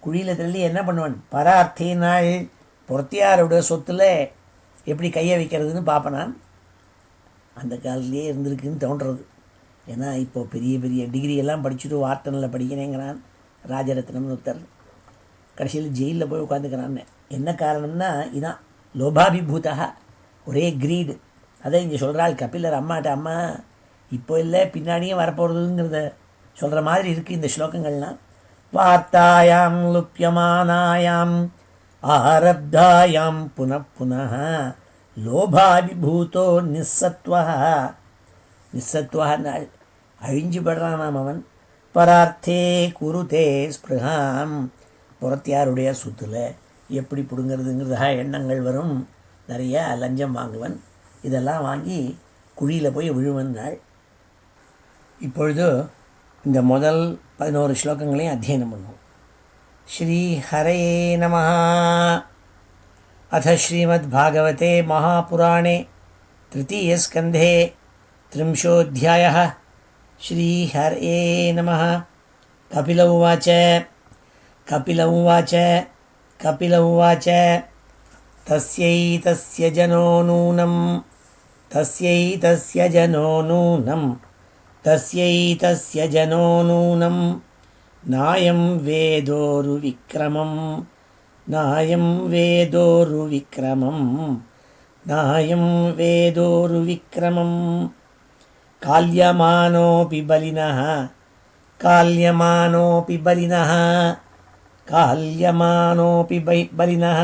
குழியில் தள்ளி என்ன பண்ணுவான், பரார்த்தே நாள் பொறத்தியாரோட சொத்தில் எப்படி கையை வைக்கிறதுன்னு பார்ப்பனான். அந்த காலத்திலே இருந்திருக்குன்னு தோன்றுறது. ஏன்னா இப்போ பெரிய பெரிய டிகிரியெல்லாம் படிச்சுட்டு வார்த்தனில் படிக்கிறேங்கிறான் ராஜரத்னம்னு ஒருத்தர். கடைசியில் ஜெயிலில் போய் உட்காந்துக்கிறான்னு. என்ன காரணம்னா இதான் லோபாபிபூதா, ஒரே கிரீடு. அதை இங்கே சொல்கிறாள் கபிலர் அம்மாட்ட. அம்மா இப்போ இல்லை பின்னாடியும் வரப்போகிறதுங்கிறத சொல்கிற மாதிரி இருக்குது இந்த ஸ்லோகங்கள்லாம். வார்த்தாயாம் லுப்யமானாயாம் ஆரப்தாயாம் புனః புனः லோபாபிபூதோ நிஸ்ஸத்வः. நிஸ்ஸத்வஹால் அழிஞ்சு படுறானாம் அவன். பரார்த்தே குருதே ஸ்பிருஹாம். புறத்தியாருடைய சொத்தில் எப்படி பிடுங்கிறதுங்கிறதா எண்ணங்கள் வரும். நிறைய லஞ்சம் வாங்குவன். இதெல்லாம் வாங்கி குழியில் போய் விழுவன் நாள். இப்பொழுது இந்த முதல் 11 ஸ்லோகங்களையும் அத்தியனம் பண்ணுவோம். ஸ்ரீ ஹரே நமஹ. அத ஸ்ரீமத் பாகவதே மகாபுராணே तृतीयस्कन्धे 30ोऽध्यायः. श्रीहरे नमः. कपिल उवाच कपिल उवाच कपिल उवाच तस्यैतस्य जनो नूनं तस्यैतस्य जनो नूनं तस्यैतस्य जनो नूनं नायं वेदोरुविक्रमं नायं वेदोरुविक्रमं नायं वेदोरुविक्रमं काल्यमानोऽपि बलिनः काल्यमानोऽपि बलिनः काल्यमानोऽपि बलिनः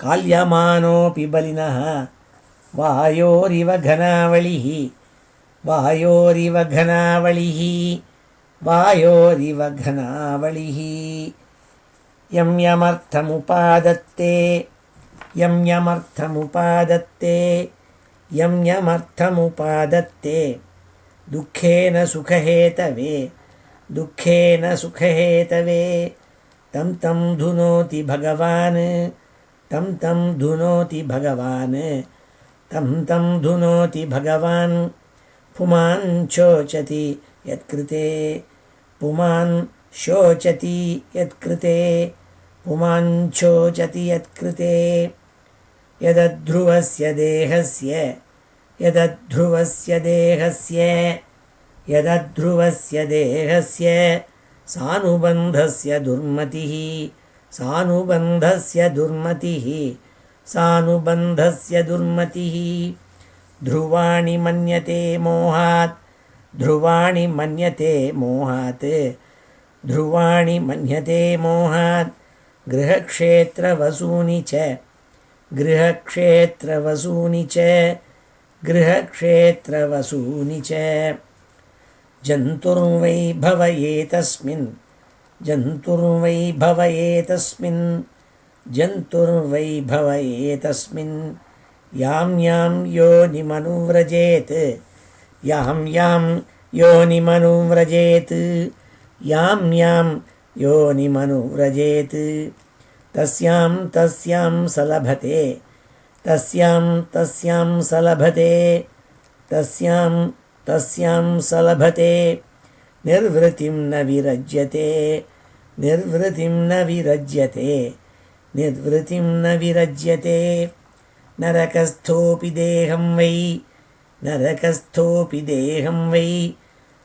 काल्यमानोऽपि बलिनः वायोरिव घनावलिः वायोरिव घनावलिः वायोरिव घनावलिः यं यमर्थमुपादत्ते यं यमर्थमुपादत्ते यं यमर्थमुपादत्ते दुःखेन सुखहेतवे दुःखेन सुखहेतवे तं तं धुनोति भगवान् तं तं धुनोति भगवान् तं तं धुनोति भगवान् पुमान् शोचति यत्कृते पुमान् शोचति यत्कृते पुमान् शोचति यत्कृते यदध्रुवस्य देहस्य यदध्रुवस्य देहस्य यदध्रुवस्य देहस्य सानुबन्धस्य दुर्मतिः सानुबन्धस्य दुर्मतिः सानुबन्धस्य दुर्मतिः ध्रुवाणि मन्यते मोहात् ध्रुवाणि मन्यते मोहात् ध्रुवाणि मन्यते मोहात् गृहक्षेत्रवसूनि च गृहक्षेत्रवसूनि च गृहक्षेत्रवसूनि च जन्तुर्वै भवयेतस्मिन् जन्तुर्वै भवयेतस्मिन् जन्तुर्वै भवयेतस्मिन् यां यां योनिमनुव्रजेत् यां यां योनिमनुव्रजेत् यां यां योनिमनुव्रजेत् तस्यां तस्यां सलभते तस्यां तस्यां सलभते तस्यां तस्यां सलभते निर्वृतिं न विरज्यते निर्वृतिं न विरज्यते निर्वृतिं न विरज्यते नरकस्थोऽपि देहं वै नरकस्थोऽपि देहं वै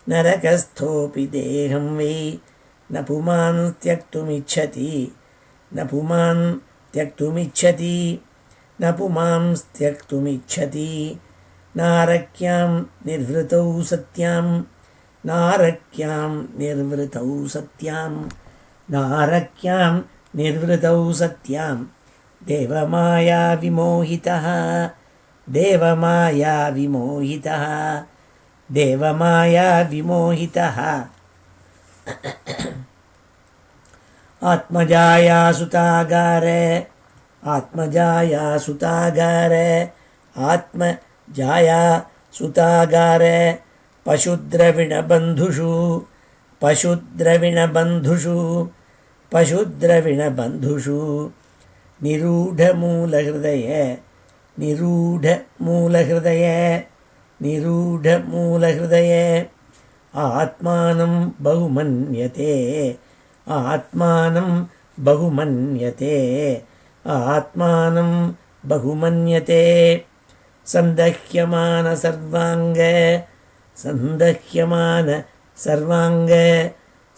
नरकस्थोऽपि देहं वै न पुमान् त्यक्तुमिच्छति न पुमान् त्यक्तुमिच्छति न पुमां त्यक्तुमिच्छति नारक्यां निर्वृतौ सत्यां नारक्यां निर्वृतौ सत्यां नारक्यां निर्वृतौ सत्यां देवमाया विमोहितः देवमाया विमोहितः देवमाया विमोहितः आत्मजाया सुतागार आत्मजाया सुतागार आत्मजाया सुतागार पशुद्रविणबन्धुषु पशुद्रविणबन्धुषु पशुद्रविणबन्धुषु निरूढमूलहृदय निरूढमूलहृदय निरूढमूलहृदय आत्मानं बहुमन्यते आत्मानं बहुमन्यते आत्मानं बहुमन्यते सन्दह्यमान सर्वाङ्ग सन्दह्यमान सर्वाङ्ग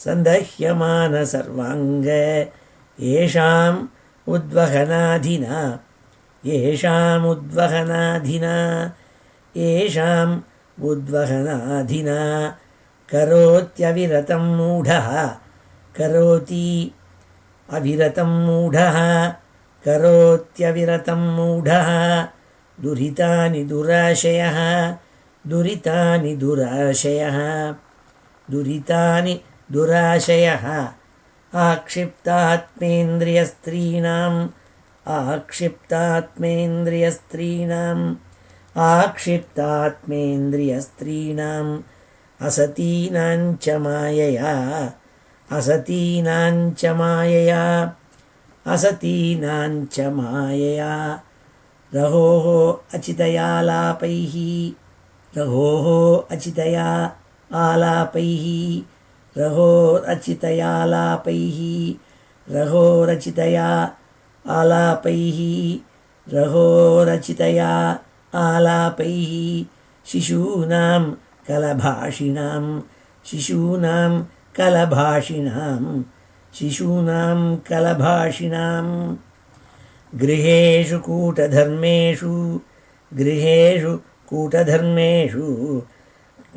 सन्दह्यमान सर्वाङ्ग येषाम् उद्वहनाधिना येषाम् उद्वहनाधिना येषाम् उद्वहनाधिना करोत्यविरतं मूढः करोति अविरतं मूढः करोत्यविरतं मूढः दुरितानि दुराशयः दुरितानि दुराशयः दुरितानि दुराशयः आक्षिप्तात्मेन्द्रियस्त्रीणाम् आक्षिप्तात्मेन्द्रियस्त्रीणाम् आक्षिप्तात्मेन्द्रियस्त्रीणाम् असतीनां च मायया असतीनां च मायया असतीनां च मायया रहोः अचितयालापैः रहोः अचितया आलापैः रहोरचितयालापैः रहोरचितया आलापैः रहोरचितया आलापैः शिशूनां कलभाषिणां शिशूनां कलभाषिणां शिशूनां कलभाषिणां गृहेषु कूटधर्मेषु गृहेषु कूटधर्मेषु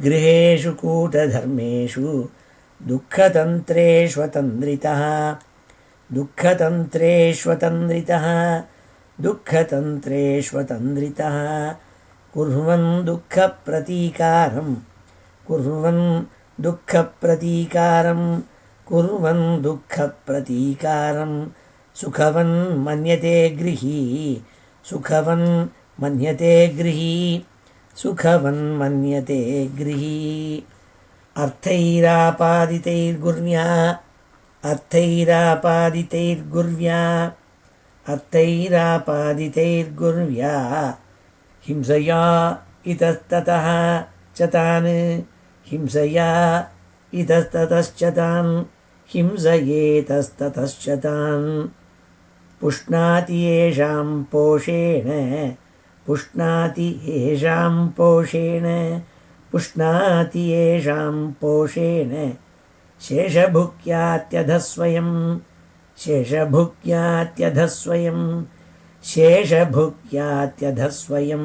गृहेषु कूटधर्मेषु दुःखतन्त्रेष्वतन्द्रितः दुःखतन्त्रेष्वतन्द्रितः दुःखतन्त्रेष्वतन्द्रितः कुर्वन् दुःखप्रतीकारं कुर्वन् दुःखप्रतीकारं कुर्वन् दुःखप्रतीकारं सुखवन् मन्यते गृही सुखवन् मन्यते गृही सुखवन् मन्यते गृही अर्थैरापादितैर्गुर्व्या अर्थैरापादितैर्गुर्व्या अर्थैरापादितैर्गुर्व्या हिंसया इतस्ततः च तान् हिंसया इतस्ततश्च तान् हिंसयेतस्ततश्च तान् पुष्णाति येषां पोषेण पुष्णाति येषां पोषेण पुष्णाति येषां पोषेण शेषभुक्यात्यधस्वयं शेषभुक्यात्यधस्वयं शेषभुक्यात्यधस्वयं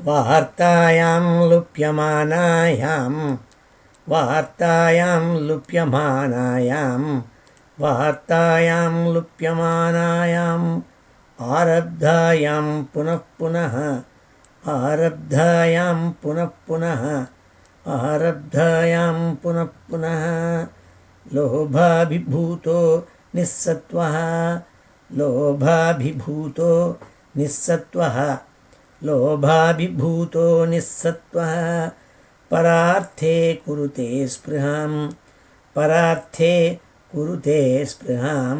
वार्तायां लुप्यमानायां वार्तायां लुप्यमानायां वार्तायां लुप्यमानायाम् आरब्धायां पुनः पुनः आरब्धायां पुनः पुनः आरब्धायां पुनः पुनः लोभाभिभूतो निस्सत्वः लोभाभिभूतो निस्सत्वः लोभाभिभूतो निस्सत्वः परार्थे कुरुते स्पृहां परार्थे कुरुते स्पृहां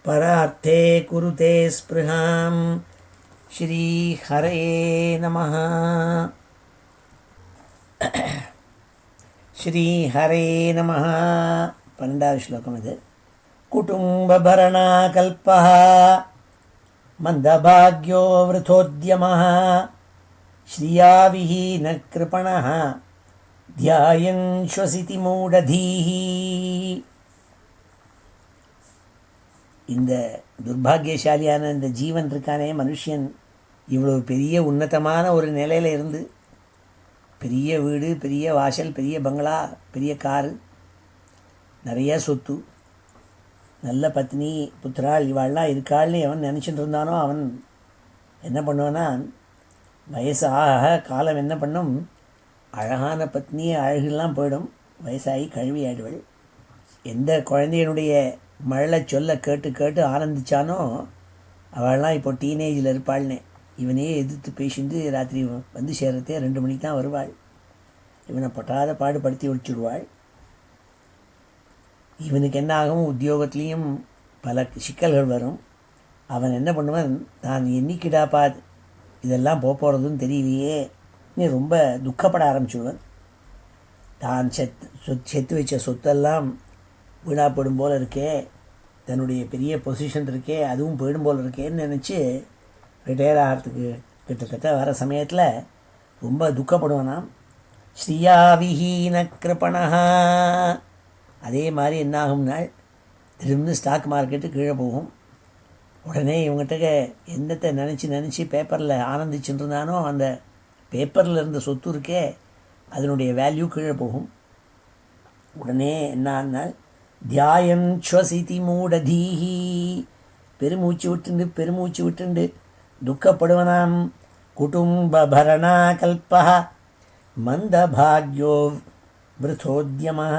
परार्थे कुरुते स्पृहां श्रीहरये नमः श्रीहरे नमः 12வது श्लोकम् இது कुटुम्बभरणाकल्पः मन्दभाग्यो वृथोद्यमः श्रियाविहीनकृपणः ध्यायन् श्वसिति मूढधीः இந்த துர்பாகியசாலியான இந்த ஜீவன் இருக்கானே மனுஷன் இவ்வளவு பெரிய உன்னதமான ஒரு நிலையில் இருந்து பெரிய வீடு பெரிய வாசல் பெரிய பங்களா பெரிய காரு நிறைய சொத்து நல்ல பத்னி புத்திராள் இவாள்லாம் இருக்காள்னு எவன் நினச்சிட்டு இருந்தானோ அவன் என்ன பண்ணுவான்னா வயசாக காலம் என்ன பண்ணும் அழகான பத்னி அழகுலாம் போயிடும் வயசாகி கழுவி ஆயிடுவள் எந்த குழந்தையனுடைய மழலை சொல்ல கேட்டு கேட்டு ஆனந்திச்சானோ அவள்லாம் இப்போ டீனேஜில் இருப்பாள்னே இவனையே எதிர்த்து பேசிந்து ராத்திரி வந்து சேர்றதே 2 மணிக்கு தான் வருவாள் இவனை பட்டாத பாடுபடுத்தி ஒழிச்சுடுவாள் இவனுக்கு என்ன ஆகும் உத்தியோகத்துலேயும் பல சிக்கல்கள் வரும் அவன் என்ன பண்ணுவான் தான் என்னைக்கிடாப்பா இதெல்லாம் போகிறதுன்னு தெரியலையே நீ ரொம்ப துக்கப்பட ஆரம்பிச்சுடுவன் தான் செத்து வச்ச சொத்தெல்லாம் வீணாக போயிடும் போல் இருக்கே தன்னுடைய பெரிய பொசிஷன் இருக்கே அதுவும் போயிடும் போல் இருக்கேன்னு நினச்சி ரிட்டையர் ஆகிறதுக்கு கிட்டத்தட்ட வர சமயத்தில் ரொம்ப துக்கப்படுவானாம் ஸ்ரீயாவிஹீன கிருபணா அதே மாதிரி என்ன ஆகும்னால் திரும்ப ஸ்டாக் மார்க்கெட்டு கீழே போகும் உடனே இவங்ககிட்ட என்னத்தை நினச்சி பேப்பரில் ஆனந்திச்சுட்டு இருந்தானோ அந்த பேப்பரில் இருந்த சொத்து இருக்கே அதனுடைய வேல்யூ கீழே போகும் உடனே என்ன ஆனால் தியாயன் ஸ்வசிதி மூடதீஹி பெருமூச்சு விட்டுண்டு துக்கப்படுவனாம் குடும்பபரணா கல்பா மந்தபாக்யோ விருத்தோத்யமः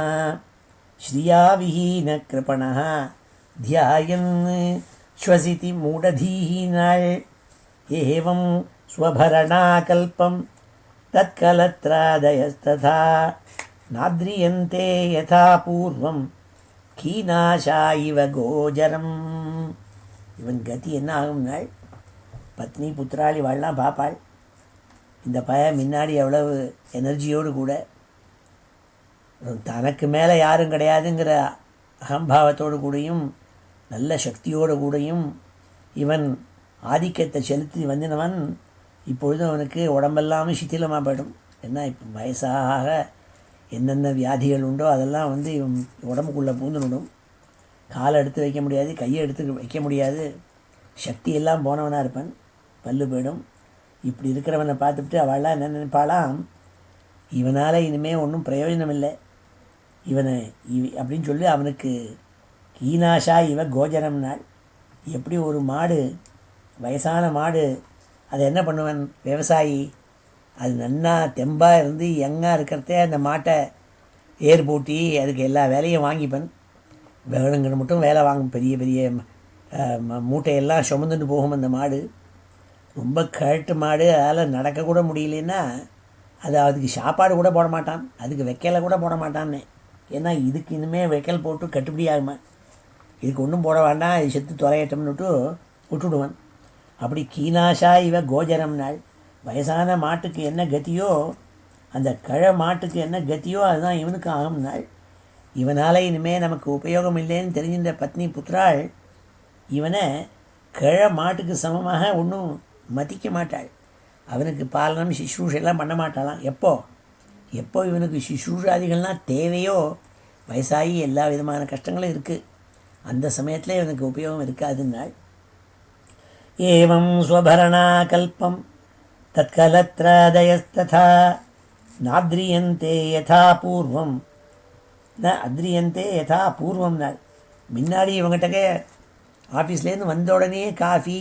ஸ்ரீயாவிஹீன கிருபணः தியாயன் ஸ்வசிதி மூடதீஹி நாள் ஏவம் ஸ்வபரணாகல்பம் தத்கலத்ராதயஸ்ததா நாத்ரியந்தே யதா பூர்வம் கீனாஷா இவ கோஜரம் இவன் கதி என்ன ஆகும்னாள் பத்னி புத்திராளி வாழலாம் பார்ப்பாள் இந்த பையன் முன்னாடி எவ்வளவு எனர்ஜியோடு கூட தனக்கு மேலே யாரும் கிடையாதுங்கிற அகம்பாவத்தோடு கூடயும் நல்ல சக்தியோடு கூடயும் இவன் ஆதிக்கத்தை செலுத்தி வந்தினவன் இப்பொழுதும் அவனுக்கு உடம்பெல்லாமல் சித்திலமாக போயிடும் என்ன இப்போ வயசாக என்னென்ன வியாதிகள் உண்டோ அதெல்லாம் வந்து இவன் உடம்புக்குள்ளே பூந்துடும் காலை எடுத்து வைக்க முடியாது கையை எடுத்து வைக்க முடியாது சக்தி எல்லாம் போனவனாக இருப்பான் பல்லு போயிடும் இப்படி இருக்கிறவனை பார்த்துட்டு அவள்லாம் என்ன நினைப்பாளாம் இவனால் இனிமேல் ஒன்றும் பிரயோஜனம் இல்லை இவனை அப்படின்னு சொல்லி அவனுக்கு கீனாஷா இவ கோஜரம் நாள் எப்படி ஒரு மாடு வயசான மாடு அதை என்ன பண்ணுவன் விவசாயி அது நன்னா தெம்பாக இருந்து யங்காக இருக்கிறதே அந்த மாட்டை ஏர் பூட்டி அதுக்கு எல்லா வேலையும் வாங்கிப்பேன் வேணுங்கிற மட்டும் வேலை வாங்கும் பெரிய பெரிய மூட்டையெல்லாம் சுமந்துட்டு போகும் அந்த மாடு ரொம்ப கழட்டு மாடு அதில் நடக்கக்கூட முடியலன்னா அது அதுக்கு சாப்பாடு கூட போட மாட்டான் அதுக்கு வைக்கலை கூட போட மாட்டான்னு ஏன்னா இதுக்கு இனிமேல் வைக்கல் போட்டு கட்டுப்படி ஆகுமா இதுக்கு ஒன்றும் போட வேண்டாம் இது செத்து தொலையட்டம்னுட்டு விட்டுடுவான் அப்படி கீனாஷா இவ கோஜரம் நாள் வயசான மாட்டுக்கு என்ன கதியோ அந்த மாட்டுக்கு என்ன கதியோ அதுதான் இவனுக்கு ஆகும் நாள் இவனால் இனிமேல் நமக்கு உபயோகம் இல்லைன்னு தெரிஞ்சின்ற பத்னி புத்திராள் இவனை மாட்டுக்கு சமமாக ஒன்றும் மதிக்க மாட்டாள் அவனுக்கு பாலனம் சிசூஷெல்லாம் பண்ண மாட்டாளாம் எப்போ இவனுக்கு சிசூஷாதிகள்லாம் தேவையோ வயசாகி எல்லா விதமான கஷ்டங்களும் இருக்குது அந்த சமயத்தில் இவனுக்கு உபயோகம் இருக்காதுன்னாள் ஏவம் ஸ்வபரணாகல்பம் தத்கலத்ராதயஸ்ததா நாத்ரியந்தே யதா பூர்வம் ந அத்ரியந்தே யதா பூர்வம் நாள் முன்னாடி இவங்ககிட்டக்க ஆஃபீஸ்லேருந்து வந்த உடனே காஃபி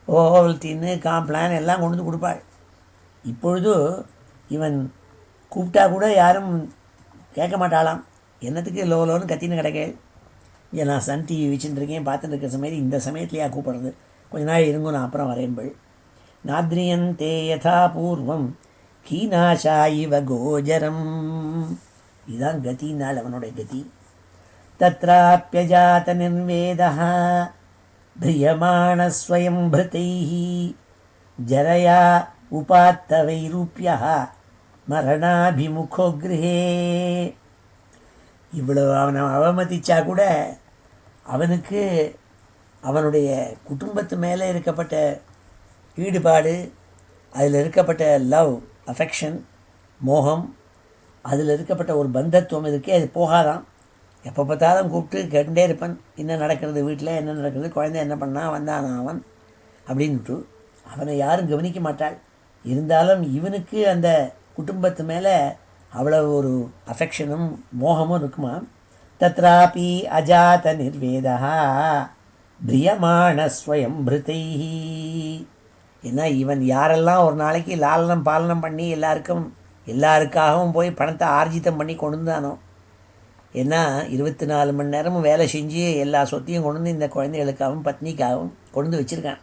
ஓவல்டீன்னு காம்ப்ளான் எல்லாம் கொண்டு வந்து கொடுப்பாள் இப்பொழுது இவன் கூப்பிட்டா கூட யாரும் கேட்க மாட்டாளாம். என்னத்துக்கு லோன்னு கத்தின்னு கிடக்கேள். இங்கே நான் சன் டிவி வச்சுட்டு இருக்கேன், பார்த்துட்டு இருக்கிற சமயத்தில் இந்த சமயத்துலையா கூப்பிட்றது, கொஞ்ச நாள் இருங்க நான் அப்புறம் வரேன்பள். நாத்ரியந்தே யதா பூர்வம் கீனாஷா இவ கோஜரம். இதுதான் கதினாள் அவனுடைய கதி. தத்ராப்யஜாத நிர்வேதா பிரியமாணஸ்வயம் பிருதைः ஜரயா உபாத்த வைரூப்யः மரணாபிமுகோ கிருஹே. இவ்வளவு அவனை அவமதிச்சா கூட அவனுக்கு அவனுடைய குடும்பத்து மேலே இருக்கப்பட்ட ஈடுபாடு, அதில் இருக்கப்பட்ட லவ், அஃபெக்ஷன், மோகம், அதில் இருக்கப்பட்ட ஒரு பந்தத்துவம் இருக்கே, அது போகாதான். எப்போ பார்த்தாலும் கூப்பிட்டு கேட்டுட்டே இருப்பேன், என்ன நடக்கிறது வீட்டில், என்ன நடக்கிறது, குழந்தை என்ன பண்ணான், வந்தான் அவன் அப்படின்ட்டு. அவனை யாரும் கவனிக்க மாட்டாள். இருந்தாலும் இவனுக்கு அந்த குடும்பத்து மேலே அவ்வளோ ஒரு அஃபெக்ஷனும் மோகமும் இருக்குமா. தத்ராபி அஜாத நிர்வேதா பிரியமான ஸ்வயம் பிருதைஹி. ஏன்னா இவன் யாரெல்லாம் ஒரு நாளைக்கு லாலனம் பாலனம் பண்ணி எல்லாருக்காகவும் போய் பணத்தை ஆர்ஜித்தம் பண்ணி கொண்டு வந்தானோ. ஏன்னா 24 மணி நேரமும் வேலை செஞ்சு எல்லா சொத்தையும் கொண்டு வந்து இந்த குழந்தைகளுக்காகவும் பத்னிக்காகவும் கொண்டு வச்சுருக்கான்.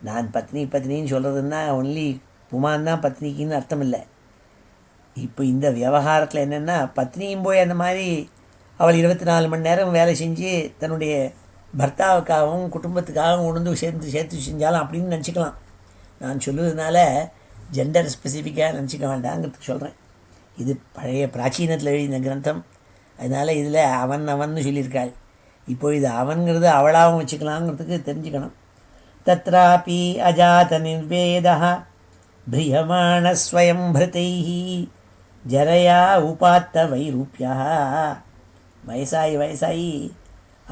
நான் பத்னின்னு சொல்கிறதுன்னா ஒன்லி புமான் தான் பத்னிக்குன்னு அர்த்தம் இல்லை. இப்போ இந்த விவகாரத்தில் என்னென்னா, பத்னியும் போய் அந்த மாதிரி அவள் 24 மணி நேரம் வேலை செஞ்சு தன்னுடைய பர்த்தாவுக்காகவும் குடும்பத்துக்காகவும் உணர்ந்து சேர்த்து செஞ்சாலும் அப்படின்னு நினச்சிக்கலாம். நான் சொல்லுவதனால ஜெண்டர் ஸ்பெசிஃபிக்காக நினச்சிக்க வேண்டாங்கிறதுக்கு சொல்கிறேன். இது பழைய பிராச்சீனத்தில் எழுதின கிரந்தம், அதனால் இதில் அவன்னு சொல்லியிருக்காள். இப்போ இது அவன்கிறது அவளாகவும் வச்சுக்கலாங்கிறதுக்கு தெரிஞ்சுக்கணும். தத்ராபி அஜாத நிர்வேதா பிரியமான ஸ்வயம் பிருதைஹி ஜரையா உபாத்த வைரூப்யா. வயசாகி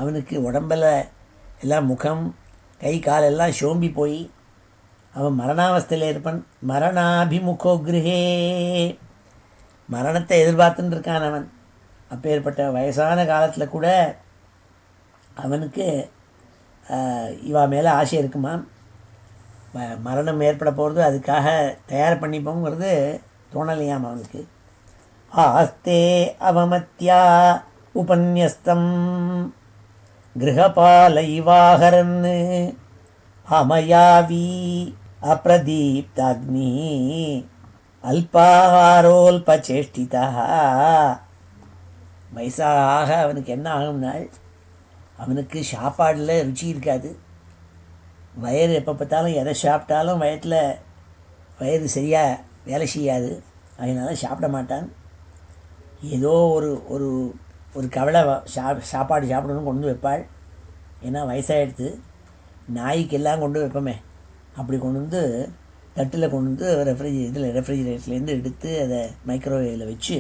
அவனுக்கு உடம்பில் எல்லாம் முகம் கை காலெல்லாம் சோம்பி போய் அவன் மரணாவஸ்தையில் இருப்பான். மரணாபிமுகோ கிருஹே. மரணத்தை எதிர்பார்த்துன்னு இருக்கான் அவன். அப்பேற்பட்ட வயசான காலத்தில் கூட அவனுக்கு இவா மேலே ஆசை இருக்குமா. மரணம் ஏற்பட போகிறது, அதுக்காக தயார் பண்ணிப்போங்கிறது தோணலையாம் அவனுக்கு. ஆஸ்தே அவமத்யா உபன்யஸ்தம் கிரகபால இவாகரன் அமயாவி அப்ரதீப்தாக்னி அல்பாஹாரோல்பசேஷ்டிதா. வயசாக அவனுக்கு என்ன ஆகும்னால், அவனுக்கு சாப்பாடில் ருச்சி இருக்காது. வயிறு எப்போ பார்த்தாலும் எதை சாப்பிட்டாலும் வயிறு சரியாக வேலை செய்யாது. அதனால் சாப்பிட மாட்டான். ஏதோ ஒரு ஒரு கவலை சாப்பாடு சாப்பிடணும்னு கொண்டு வைப்பாள். ஏன்னா வயசாகிடுது. நாய்க்கெல்லாம் கொண்டு வைப்போமே, அப்படி கொண்டு வந்து தட்டில் கொண்டு வந்து ரெஃப்ரிஜிரேட்டர்லேருந்து எடுத்து அதை மைக்ரோவேவில் வச்சு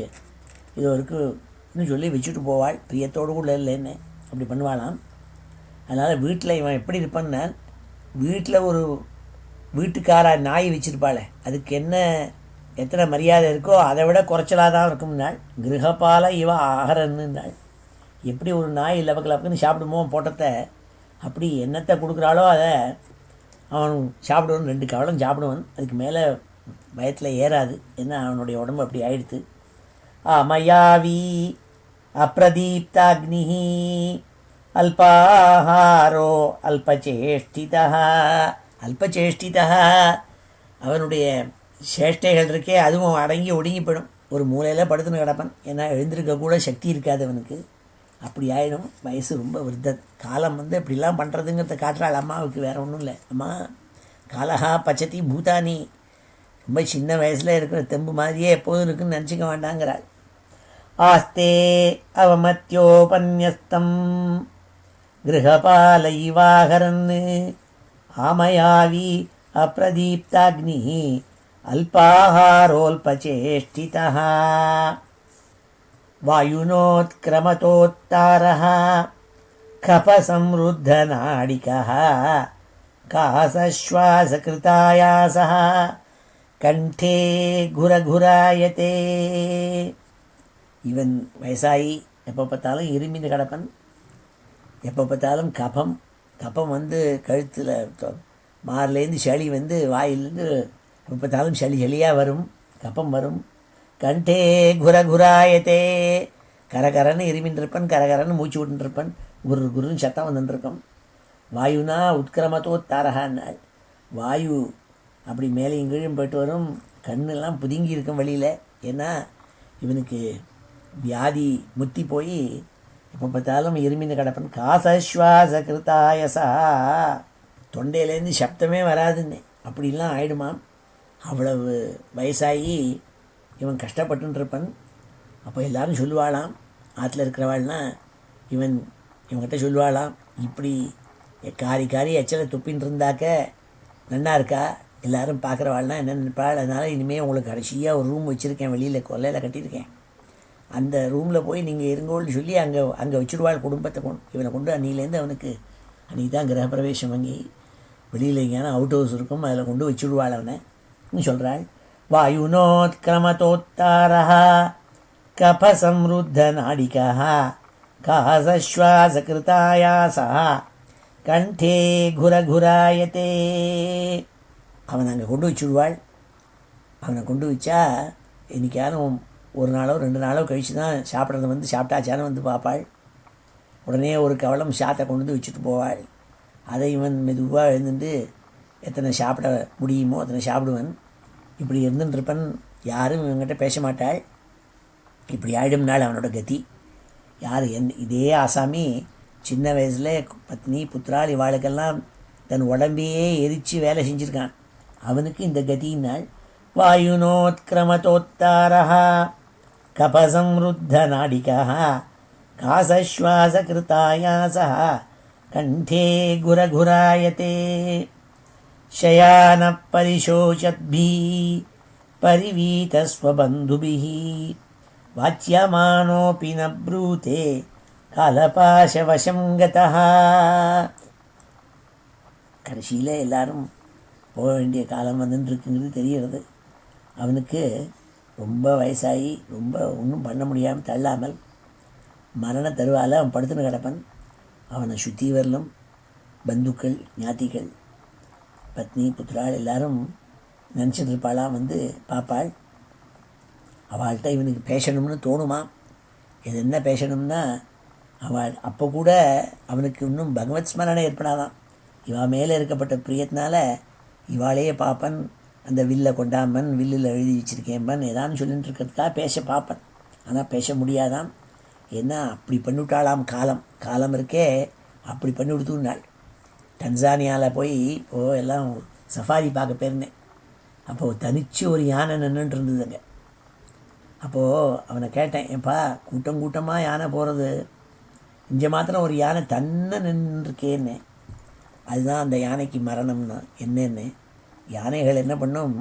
இது வரைக்கும் சொல்லி வச்சுட்டு போவாள். பிரியத்தோடு கூட இல்லைன்னு அப்படி பண்ணுவாளாம். அதனால் வீட்டில் இவன் எப்படி இருப்பான்னா, வீட்டில் ஒரு வீட்டுக்கார நாய் வச்சுருப்பாளே, அதுக்கு எத்தனை மரியாதை இருக்கோ அதை விட குறைச்சலாக தான் இருக்கும்னாள். கிரகபால இவ ஆகரன்னுனாள். எப்படி ஒரு நாய் லபக்குன்னு சாப்பிடுமோ போட்டத்தை, அப்படி என்னத்தை கொடுக்குறாளோ அதை அவன் சாப்பிடுவான். 2 கவலம் சாப்பிடுவான். அதுக்கு மேலே வயத்தில் ஏறாது. ஏன்னா அவனுடைய உடம்பு அப்படி ஆயிடுத்து. அமயாவி அப்ரதீப்தாக்னி அல்பாஹாரோ அல்பசேஷ்டிதா. அவனுடைய சேஷ்டைகள் இருக்கே, அதுவும் அடங்கி ஒடுங்கி போயிடும். ஒரு மூலையில் படுத்துன்னு கிடப்பான். ஏன்னா எழுந்திருக்க கூட சக்தி இருக்காது அவனுக்கு. அப்படி ஆகிடும். வயசு ரொம்ப விருத்த காலம் இப்படிலாம் பண்ணுறதுங்கிறத காட்டுறாள் அம்மாவுக்கு. வேறு ஒன்றும் இல்லை. அம்மா காலஹா பச்சதி பூதானி, ரொம்ப சின்ன வயசில் இருக்கிற தெம்பு மாதிரியே எப்போதும் இருக்குன்னு நினச்சிக்க வேண்டாங்கிறாள். ஆஸ்தே அவமத்யோபன்யஸ்தம் கிரகபால இவாகரன் ஆமயாவி அப்ரதீப்தாக்னி அல்பாஹாரோல்பசேஷ்டிதா. வாயுனோத்க்ரமதோத்தாரः கபசம்ருத்தநாடிகः காசஸ்வாசகிருதாயாசः கண்டே குரகுராயதே. இவன் வயசாகி எப்போ பார்த்தாலும் இருமின்னு கிடப்பன். எப்போ பார்த்தாலும் கபம் கழுத்தில் மார்லேருந்து சளி வாயிலேருந்து எப்போ பார்த்தாலும் சளியாக வரும். கபம் வரும். கண்டே குரகுராயத்தே, கரகரன்னு இருமின்றிருப்பன், கரகரன்னு மூச்சு விட்டுருப்பன், குருன்னு சத்தம் வந்துட்டுருக்கும். வாயுனா உட்கிரமத்தோத்தாரகான்னாள். வாயு அப்படி மேலேயும் கீழும் போயிட்டு வரும், கண்ணெல்லாம் புதுங்கி இருக்கும் வெளியில். ஏன்னா இவனுக்கு வியாதி முத்தி போய் எப்போ பார்த்தாலும் இருமின்னு கிடப்பன். காசஸ்வாச கிருத்தாயசா, தொண்டையிலேருந்து சப்தமே வராதுன்னு அப்படிலாம் ஆயிடுமாம். அவ்வளவு வயசாகி இவன் கஷ்டப்பட்டுருப்பன். அப்போ எல்லாரும் சொல்லுவாளாம், ஆற்றுல இருக்கிறவாள்னா இவன்கிட்ட சொல்லுவாளாம், இப்படி காரி எச்சலை துப்பின்னு இருந்தாக்க நன்னா இருக்கா, எல்லோரும் பார்க்குறவாள்னா என்ன நினைப்பாள். அதனால் இனிமேல் உங்களுக்கு கடைசியாக ஒரு ரூம் வச்சுருக்கேன், வெளியில் கொல்லையில் கட்டியிருக்கேன், அந்த ரூமில் போய் நீங்கள் இருங்கோன்னு சொல்லி அங்கே வச்சுடுவாள் குடும்பத்தை இவனை கொண்டு. அன்னிலேருந்து அவனுக்கு அன்றைக்கி தான் கிரகப்பிரவேசம் வாங்கி வெளியில் எங்கேயான அவுட் ஹவுஸ் இருக்கும், அதில் கொண்டு வச்சுடுவாள் அவனை சொல்கிறாள். வாயுனோத்கிரமத்தோத்தாரா கபசம்ருத்த நாடிகா காசஸ்வாசகிருதாயாசா கண்டே குரகுராயத்தே. அவனை அங்கே கொண்டு வச்சுடுவாள். அவனை கொண்டு வச்சா இன்றைக்காரும் ஒரு நாளோ 2 நாளோ கழித்து தான் சாப்பிட்றது சாப்பிட்டாச்சான்னு பார்ப்பாள். உடனே ஒரு கவளம் சாத்தை கொண்டு வந்து வச்சுட்டு போவாள். அதை இவன் மெதுவாக எழுந்துட்டு எத்தனை சாப்பிட முடியுமோ அத்தனை சாப்பிடுவன். இப்படி இருந்துட்டுருப்பன். யாரும் இவங்கிட்ட பேச மாட்டாள். இப்படி ஆயிடும்னாள் அவனோட கதி. யார் இதே ஆசாமி சின்ன வயசில் பத்னி புத்திரால் இவாளுக்கெல்லாம் தன் உடம்பையே எரித்து வேலை செஞ்சுருக்கான். அவனுக்கு இந்த கதியினால் வாயுனோத்கிரமத்தோத்தாரா கபசம்ருத்த நாடிகா காசஸ்வாசகிருதாயாசா கண்டே குரகுராயத்தே சயான பரிசோஷத்பி பரிவீதஸ்வபந்துபிः வாச்சியமானோபி ந ப்ரூதே காலபாசவசம் கதः. கடைசியில் எல்லாரும் போக வேண்டிய காலம் வந்துட்டுருக்குங்கிறது தெரிகிறது. அவனுக்கு ரொம்ப வயசாகி ரொம்ப ஒன்றும் பண்ண முடியாமல் தள்ளாமல் மரண தருவால் அவன் படுத்துன்னு கிடப்பன். அவனை சுற்றி வரலும் பந்துக்கள் ஞாத்திகள் பத்னி புத்திராள் எல்லாரும் நினச்சிட்டு இருப்பாளாம். பார்ப்பாள். அவள்கிட்ட இவனுக்கு பேசணும்னு தோணுமா. இது என்ன பேசணும்னா, அவள் அப்போ கூட அவனுக்கு இன்னும் பகவத் ஸ்மரணை ஏற்படாதான். இவள் மேலே இருக்கப்பட்ட பிரியத்தினால இவாளையே பார்ப்பன். அந்த வில்லை கொண்டாம்பன், வில்லில் எழுதி வச்சுருக்கேன்பன் ஏதான்னு சொல்லிட்டு இருக்கிறதுக்காக பேச பார்ப்பன். ஆனால் பேச முடியாதான். ஏன்னா அப்படி பண்ணிவிட்டாளாம். காலம் இருக்கே அப்படி பண்ணி கொடுத்துனாள். டன்சானியாவில் போய் எல்லாம் சஃபாரி பார்க்க போயிருந்தேன். அப்போது தனித்து ஒரு யானை நின்றுட்டு இருந்ததுங்க. அப்போது அவனை கேட்டேன், ஏப்பா கூட்டமாக யானை போகிறது, இங்கே மாத்திரம் ஒரு யானை தன்னை நின்றுருக்கேன்னு. அதுதான் அந்த யானைக்கு மரணம்னா என்னென்னு. யானைகள் என்ன பண்ணும்,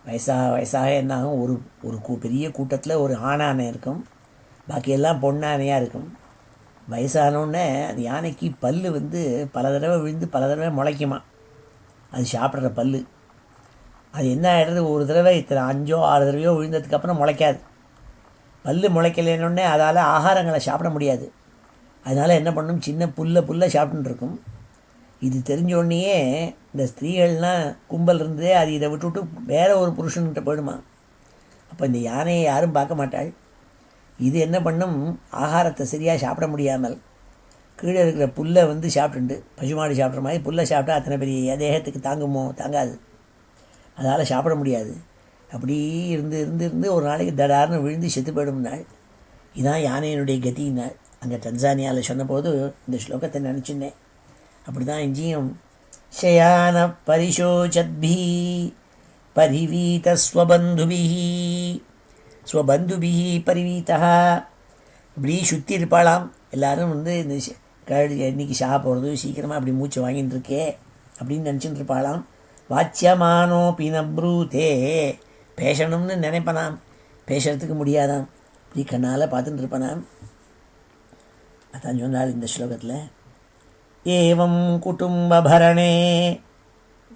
வயசாக என்னாகும், ஒரு பெரிய கூட்டத்தில் ஒரு ஆணானை இருக்கும், பாக்கியெல்லாம் பொண்ணானையாக இருக்கும். வயசானோடனே அந்த யானைக்கு பல் பல தடவை விழுந்து பல தடவை முளைக்குமா. அது சாப்பிட்ற பல். அது என்ன ஆகிடுறது, ஒரு தடவை 5 6 தடவையோ விழுந்ததுக்கப்புறம் முளைக்காது. பல் முளைக்கலைன்னொடனே அதால் ஆகாரங்களை சாப்பிட முடியாது. அதனால் என்ன பண்ணும், சின்ன புல்லை சாப்பிட்டுருக்கும். இது தெரிஞ்சோடனேயே இந்த ஸ்திரீகள்லாம் கும்பல் இருந்ததே அது இதை விட்டுவிட்டு வேறு ஒரு புருஷன்கிட்ட போயிடுமா. அப்போ இந்த யானையை யாரும் பார்க்க மாட்டாள். இது என்ன பண்ணும், ஆகாரத்தை சரியாக சாப்பிட முடியாமல் கீழே இருக்கிற புல்லை சாப்பிட்டுண்டு பசுமாடு சாப்பிட்ற மாதிரி புல்லை சாப்பிட்டா அத்தனை பெரிய தேகத்துக்கு தாங்காது. அதால் சாப்பிட முடியாது. அப்படி இருந்து ஒரு நாளைக்கு தடார்னு விழுந்து செத்து போயிடும்னாள். இதுதான் யானையினுடைய கதினாள். அங்கே டன்சானியாவில் சொன்னபோது இந்த ஸ்லோகத்தை நினச்சின்னேன். அப்படி தான் இஞ்சியும் ஷயான பரிசோச்சத்பி பரிவீத ஸ்வபந்துபிஹி பரிவீதா. இப்படி சுற்றி இருப்பாளாம். எல்லோரும் இந்த இன்றைக்கி போகிறது சீக்கிரமாக அப்படி மூச்சு வாங்கின்னு இருக்கே அப்படின்னு நினச்சிட்டு இருப்பாளாம். வாச்சியமானோ பினப்ரூதே, பேசணும்னு நினைப்பனாம், பேசுறதுக்கு முடியாதாம், இப்படி கண்ணால் பார்த்துட்டு இருப்பனாம். அதான் சொன்னால் இந்த ஸ்லோகத்தில் ஏவம் குடும்பபரணே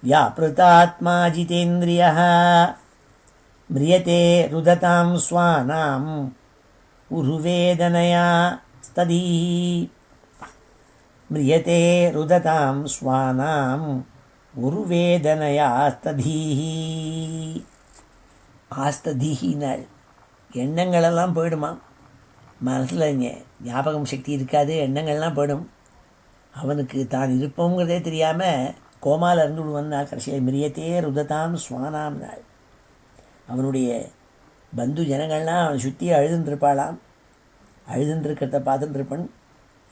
வியாப்ருதாத்மா ஜிதேந்திரியः மிரியதே ருததாம் ஸ்வானாம் உருவேதனயா ஸ்ததீஹி. மிரியதே ருததாம் ஸ்வானாம் உருவேதனயா ஸ்ததீஹி. ஆஸ்ததீஹினாள். எண்ணங்களெல்லாம் போயிடுமா, மனசில் ஞாபகம் சக்தி இருக்காது, எண்ணங்கள்லாம் போயிடும். அவனுக்கு தான் இருப்போங்கிறதே தெரியாமல் கோமாவில் இருந்து விடுவான்னா கடைசியில் மிரியத்தே ருததாம் சுவானாம் நாள். அவனுடைய பந்து ஜனங்கள்லாம் அவனை சுற்றி அழுதுன்றிருப்பாளாம். அழுதுன்றிருக்கிறத பார்த்துட்டுருப்பன்.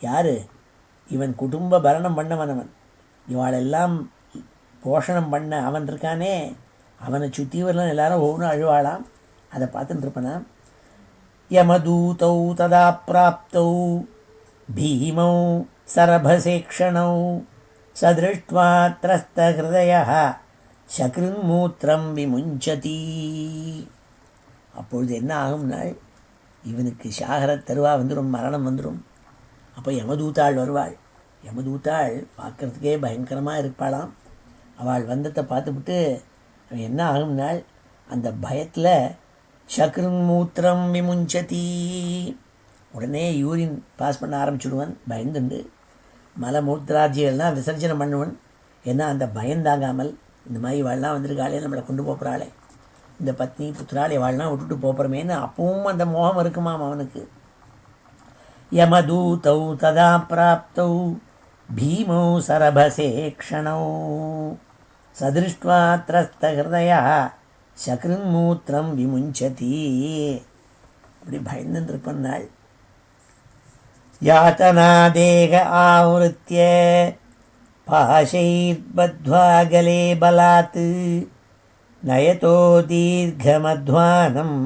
யார் இவன் குடும்ப பரணம் பண்ணவனவன், இவாளெல்லாம் போஷணம் பண்ண அவன் இருக்கானே, அவனை சுற்றிவரெல்லாம் எல்லாரும் ஒவ்வொன்றும் அழுவாளாம். அதை பார்த்துட்டுருப்பனாம். யமதூதௌ ததா பிராப்தௌ பீமௌ சரபசேக்ஷணௌ சதிருஷ்ட்வா த்ரஸ்தஹிருதயः சக்ருன்மூத்திரம் விமுஞ்சதி. அப்பொழுது என்ன ஆகும்னால், இவனுக்கு சாகர தருவா வந்துடும், மரணம் வந்துடும். அப்போ யமதூத்தாள் வருவாள். யமதூத்தாள் பார்க்குறதுக்கே பயங்கரமாக இருப்பாளாம். அவள் வந்தத்தை பார்த்துவிட்டு அவன் என்ன ஆகும்னால், அந்த பயத்தில் சக்ருன்மூத்திரம் விமுஞ்சதி, உடனே யூரின் பாஸ் பண்ண ஆரம்பிச்சுடுவன். பயந்துண்டு மலமூத்திராஜிகள்லாம் விசர்ஜனம் பண்ணுவன். ஏன்னா அந்த பயந்தாங்காமல், இந்த மாதிரி வாழலாம் வந்திருக்காளே, நம்மளை கொண்டு போகிறாளே, இந்த பத்னி புத்திராளை வாழலாம் விட்டுட்டு போகிறோமேன்னு அப்பவும் அந்த மோகம் இருக்குமாம் அவனுக்கு. யமதூதௌ ததா பிராப்தௌ பீமௌ சரபசேக்ஷணௌ சதிருஷ்ட்வா த்ரஸ்தஹிருதயः சக்ருன்மூத்திரம் விமுஞ்சதி. அப்படி பயந்துருப்பன் நாள். யாத்தனாதேக ஆவருத்திய பாஷைர்பத்வா கலே பலாத் நயதோ தீர்க்கமத்வானம்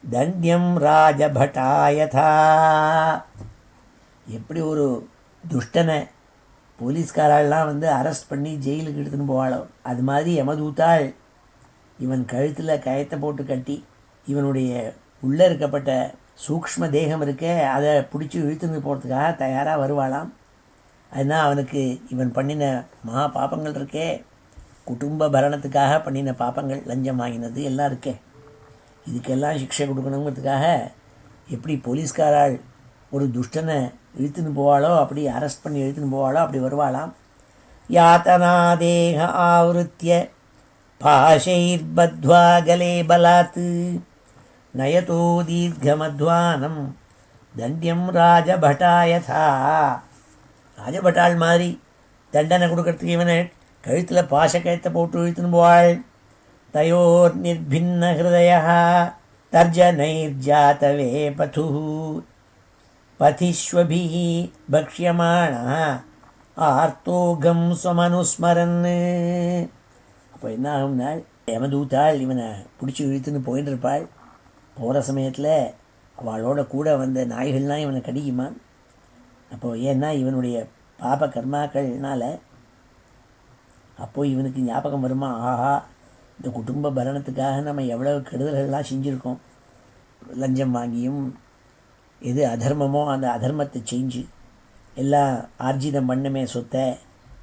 தண்யம் ராஜபட்டாயதா. எப்படி ஒரு துஷ்டனை போலீஸ்காரெல்லாம் அரெஸ்ட் பண்ணி ஜெயிலுக்கு எடுத்துன்னு போவாளோ, அது மாதிரி யமதூத்தாள் இவன் கழுத்தில் கயத்தை போட்டு கட்டி இவனுடைய உள்ளே இருக்கப்பட்ட சூக்ஷ்ம தேகம் இருக்க அதை பிடிச்சி இழுத்துன்னு போகிறதுக்காக தயாராக வருவாளாம். அதுதான் அவனுக்கு இவன் பண்ணின மகா பாப்பங்கள் இருக்கே, குடும்ப பரணத்துக்காக பண்ணின பாப்பங்கள், லஞ்சம் வாங்கினது எல்லாம் இருக்கே, இதுக்கெல்லாம் சிக்ஷை கொடுக்கணுங்கிறதுக்காக எப்படி போலீஸ்காரால் ஒரு துஷ்டனை இழுத்துன்னு போவாளோ, அப்படி அரெஸ்ட் பண்ணி இழுத்துன்னு போவாளோ, அப்படி வருவாளாம். யாத்தனாதேக ஆவருத்திய பாஷைர்பத்வா கலே பலாத் நயதோ தீர்க்கமத்வானம் தண்யம் ராஜபட்டாயதா. ராஜபட்டாள் மாதிரி தண்டனை கொடுக்கறதுக்கு இவனை கழுத்தில் பாசக்கயத்தை போட்டு இழுத்துன்னு போவாள். தயோர் நிர்பின்ன ஹிருதயः தர்ஜனைர்ஜாதவே பதுः பதிஸ்வபிः பக்ஷ்யமாணः ஆர்த்தோகம் ஸ்வமனுஸ்மரன். அப்போ என்ன ஆகும்னா, யமதூத்தாள் இவனை பிடிச்சி இழுத்துன்னு போயின்னு இருப்பாள். போகிற சமயத்தில் அவளோட கூட வந்த நாய்கள்லாம் இவனை கடிக்குமான். அப்போது ஏன்னா இவனுடைய பாப கர்மாக்கள்னால அப்போது இவனுக்கு ஞாபகம் வருமா, ஆஹா இந்த குடும்ப பரணத்துக்காக நம்ம எவ்வளோ கெடுதல்கள்லாம் செஞ்சுருக்கோம், லஞ்சம் வாங்கியும் எது அதர்மமோ அந்த அதர்மத்தை செஞ்சு எல்லாம் ஆர்ஜிதம் பண்ணமே சொத்தை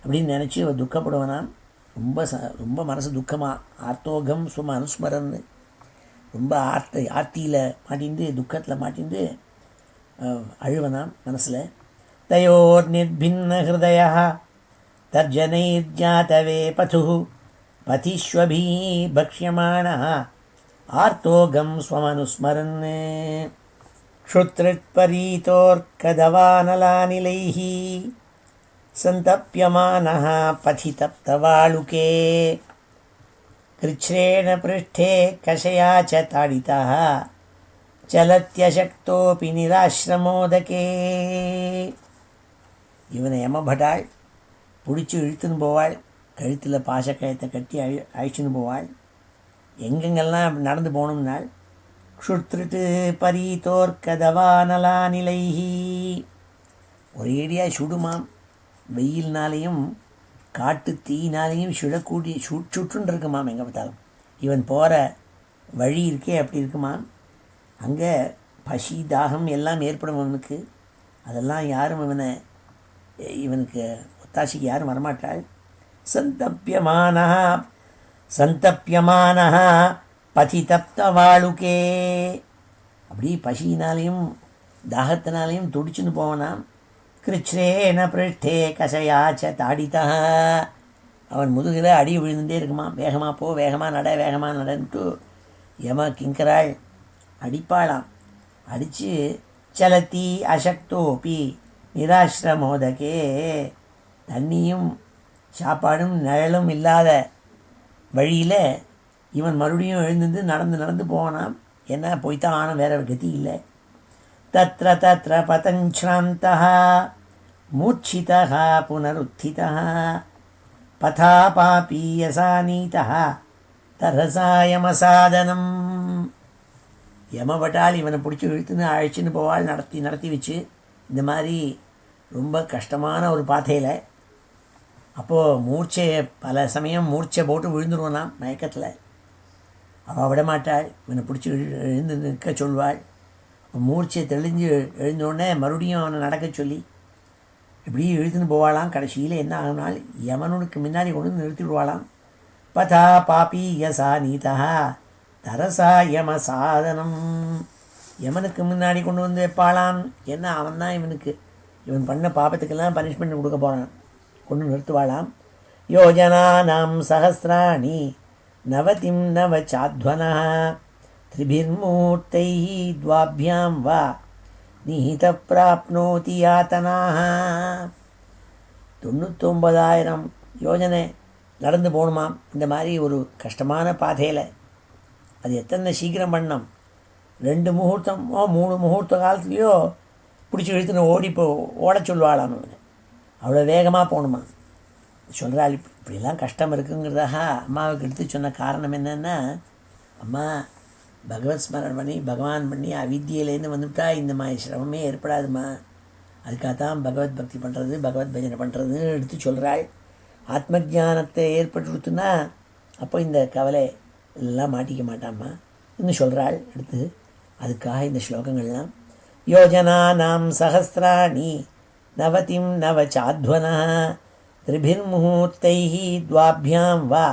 அப்படின்னு நினச்சி துக்கப்படுவனான். ரொம்ப மனசு துக்கமாக ஆர்த்தோகம் சும அனுஸ்மரன், ரொம்ப ஆர்த்தியில் மாட்டிந்து துக்கத்தில் மாட்டிந்து அழுவனாம் மனசில். தயோர் நிர்பின்ன ஹிருதயः தர்ஜனைர்ஜாதவே பதுः பதிஸ்வபி பக்ஷ்யமாணः ஆர்த்தோகம் ஸ்வமனுஸ்மரன். க்ஷுத்ரித்பரீதோர்கதவானலாநிலைः சந்தப்யமானः பதிதப்தவாளுகே கிருச்ரேண பிருஷ்டே கஷயா ச தாடிதः சலத்யசக்தோபி நிராஸ்ரமோதகே. இவனை யமபட்டாள் பிடிச்சி இழுத்துன்னு போவாள், கழுத்தில் பாசக்கயத்தை கட்டி அழிச்சுன்னு போவாள். எங்கெங்கெல்லாம் நடந்து போகணும்னால் க்ஷுத்ருட்டு பரீதோர்கதவானலாநிலைஹி, ஒரேடியாக சுடுமாம். வெயில்னாலேயும் காட்டு தீனாலேயும் சுற்றுன்னு இருக்குமாம். எங்கே பார்த்தாலும் இவன் போகிற வழி இருக்கே அப்படி இருக்குமாம். அங்கே பசி தாகம் எல்லாம் ஏற்படும் அவனுக்கு. அதெல்லாம் யாரும் இவனுக்கு ஒத்தாசிக்கு யாரும் வரமாட்டாள். சந்தப்யமானஹ பதிதப்தவாளுகே, அப்படி பசியினாலையும் தாகத்தினாலையும் துடிச்சுன்னு போவனாம். கிருச்ரேன பிருஷ்டே கசயாச்ச தாடிதா, அவன் முதுகில் அடி விழுந்துட்டே இருக்குமா. வேகமாக போ, வேகமாக நட, வேகமாக நடன்ட்டு யம கிங்கராள் அடிப்பாளாம். அடித்து சலத்தி அசக்தோப்பி நிராசிரமோதகே, தண்ணியும் சாப்பாடும் நிழலும் இல்லாத வழியில் இவன் மறுபடியும் எழுந்து நடந்து போனான். என்ன போய்த்தான் ஆன, வேற கதி இல்லை. தத்ர தத்ர பதஞ்ச்ராந்தः மூர்ச்சிதः புனருத்திதः பதா பாபீயசானீதः தரசாயமசாதனம். யமபட்டால் இவனை பிடிச்சி இழுத்துன்னு அழைச்சின்னு போவாள், நடத்தி வச்சு. இந்த மாதிரி ரொம்ப கஷ்டமான ஒரு பாதையில். அப்போது பல சமயம் மூர்ச்சை போட்டு விழுந்துருவானாம் மயக்கத்தில். அவள் விடமாட்டாள், இவனை பிடிச்சி எழுந்து நிற்க சொல்வாள். மூர்ச்சை தெளிஞ்சு எழுந்தோடனே மறுபடியும் அவனை நடக்க சொல்லி இப்படி இழுத்துன்னு போவாளாம். கடைசியில் என்ன ஆகுனால் யமனுக்கு முன்னாடி கொண்டு நிறுத்தி விடுவாளாம். பதா பாபி யசா நீதா தரசா யம சாதனம். யமனுக்கு முன்னாடி கொண்டு வந்து வைப்பாளாம். என்ன, அவன் தான் இவன் பண்ண பாபத்துக்கெல்லாம் பனிஷ்மெண்ட் கொடுக்க போகிறான். கொண்டு நிறுத்துவாளாம். யோஜனானாம் சஹஸ்ராணி நவதிம் நவச்சாத்வனः திரிபிர்மூர்த்தைः த்வாभ्यां வா நிஹித பிராப்னோதி யாத்தனாः. 99,000 யோஜனை நடந்து போகணுமாம் இந்த மாதிரி ஒரு கஷ்டமான பாதையில். அது எத்தனை சீக்கிரம் பண்ணோம், 2 முகூர்த்தமோ 3 முகூர்த்த காலத்துலேயோ பிடிச்சி இழுத்துன்னு ஓட சொல்வாளாம். அவனை அவ்வளோ வேகமாக போகணுமா. சொல்கிறாள், இப்படிலாம் கஷ்டம் இருக்குங்கிறதாக அம்மாவுக்கு எடுத்து சொன்ன காரணம் என்னென்னா, அம்மா பகவத் ஸ்மரணம் பண்ணி பகவான் பண்ணி அவித்தியிலேருந்து வந்துவிட்டா இந்த மாதிரி சிரமமே ஏற்படாதுமா. அதுக்காகத்தான் பகவத் பக்தி பண்ணுறது, பகவத் பஜனை பண்ணுறதுன்னு எடுத்து சொல்கிறாள். ஆத்ம ஜானத்தை ஏற்பட்டுருத்துன்னா அப்போ இந்த கவலை எல்லாம் மாட்டிக்க மாட்டாம்மா இன்னும் சொல்கிறாள் எடுத்து. அதுக்காக இந்த ஸ்லோகங்கள்லாம். யோஜனானாம் சஹஸ்ராணி நவதிம் நவச்சாத்வனः திரிபிர்முகூர்த்தைः த்வாभ्यां வா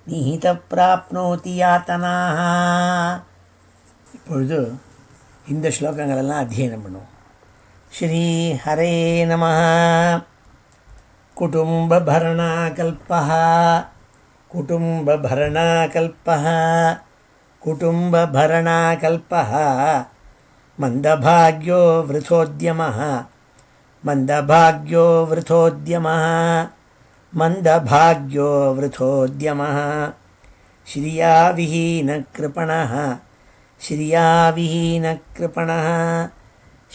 நிஹித பிராப்னோதி யாத்தனாः. இப்பொழுது இந்த ஸ்லோகங்களெல்லாம் அத்தியனம் பண்ணுவோம். ஸ்ரீ ஹரே நமः. குடும்பபரணாகல்பः குடும்பபரணாகல்பः குடும்பபரணாகல்பः மந்தபாக்யோ விருதோத்யமः மந்தபாக்யோ விருதோத்யமः மந்தபாக்யோ விருதோத்யமः ஸ்ரியாவிஹீனக்ருபணः ஸ்ரியாவிஹீனக்ருபணः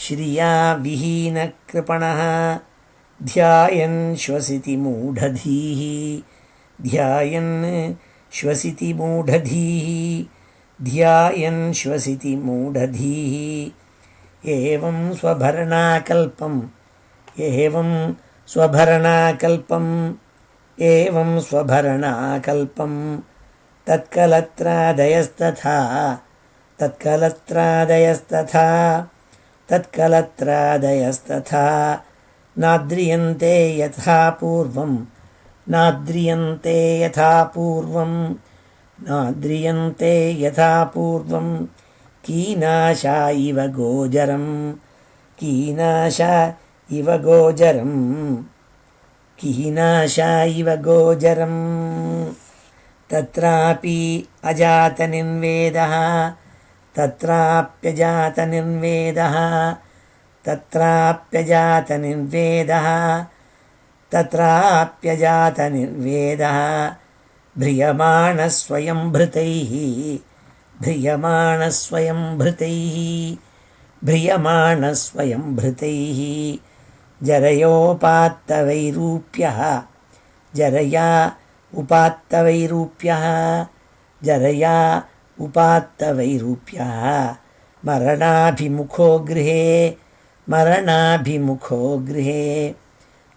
ஸ்ரியாவிஹீனக்ருபணः ध्यायन् श्वसिति मूढधीः ध्यायन् श्वसिति मूढधीः ध्यायन् श्वसिति मूढधीः एवं स्वभरणाकल्पम् एवं स्वभरणाकल्पम् एवं स्वभरणाकल्पम् तत्कलत्रादयस्तथा तत्कलत्रादयस्तथा तत्कलत्रादयस्तथा नाद्रियन्ते यथा पूर्वं नाद्रियन्ते यथा पूर्वं नाद्रियन्ते यथा पूर्वं कीनाशा इव गोचरं कीनाशा इव गोचरं कीनाशा इव गोचरं तत्रापि अजातनिर्वेदः तत्राप्यजातनिर्वेदः तत्राप्यजातनिर्वेदः तत्राप्यजातनिर्वेदः भ्रियमाणस्वयं भृतैः भ्रियमाणस्वयं भृतैः भ्रियमाणस्वयं भृतैः जरयोपात्तवैरूप्यः जरया उपात्तवैरूप्यः जरया उपात्तवैरूप्यः मरणाभिमुखो गृहे मरणाभिमुखो गृहे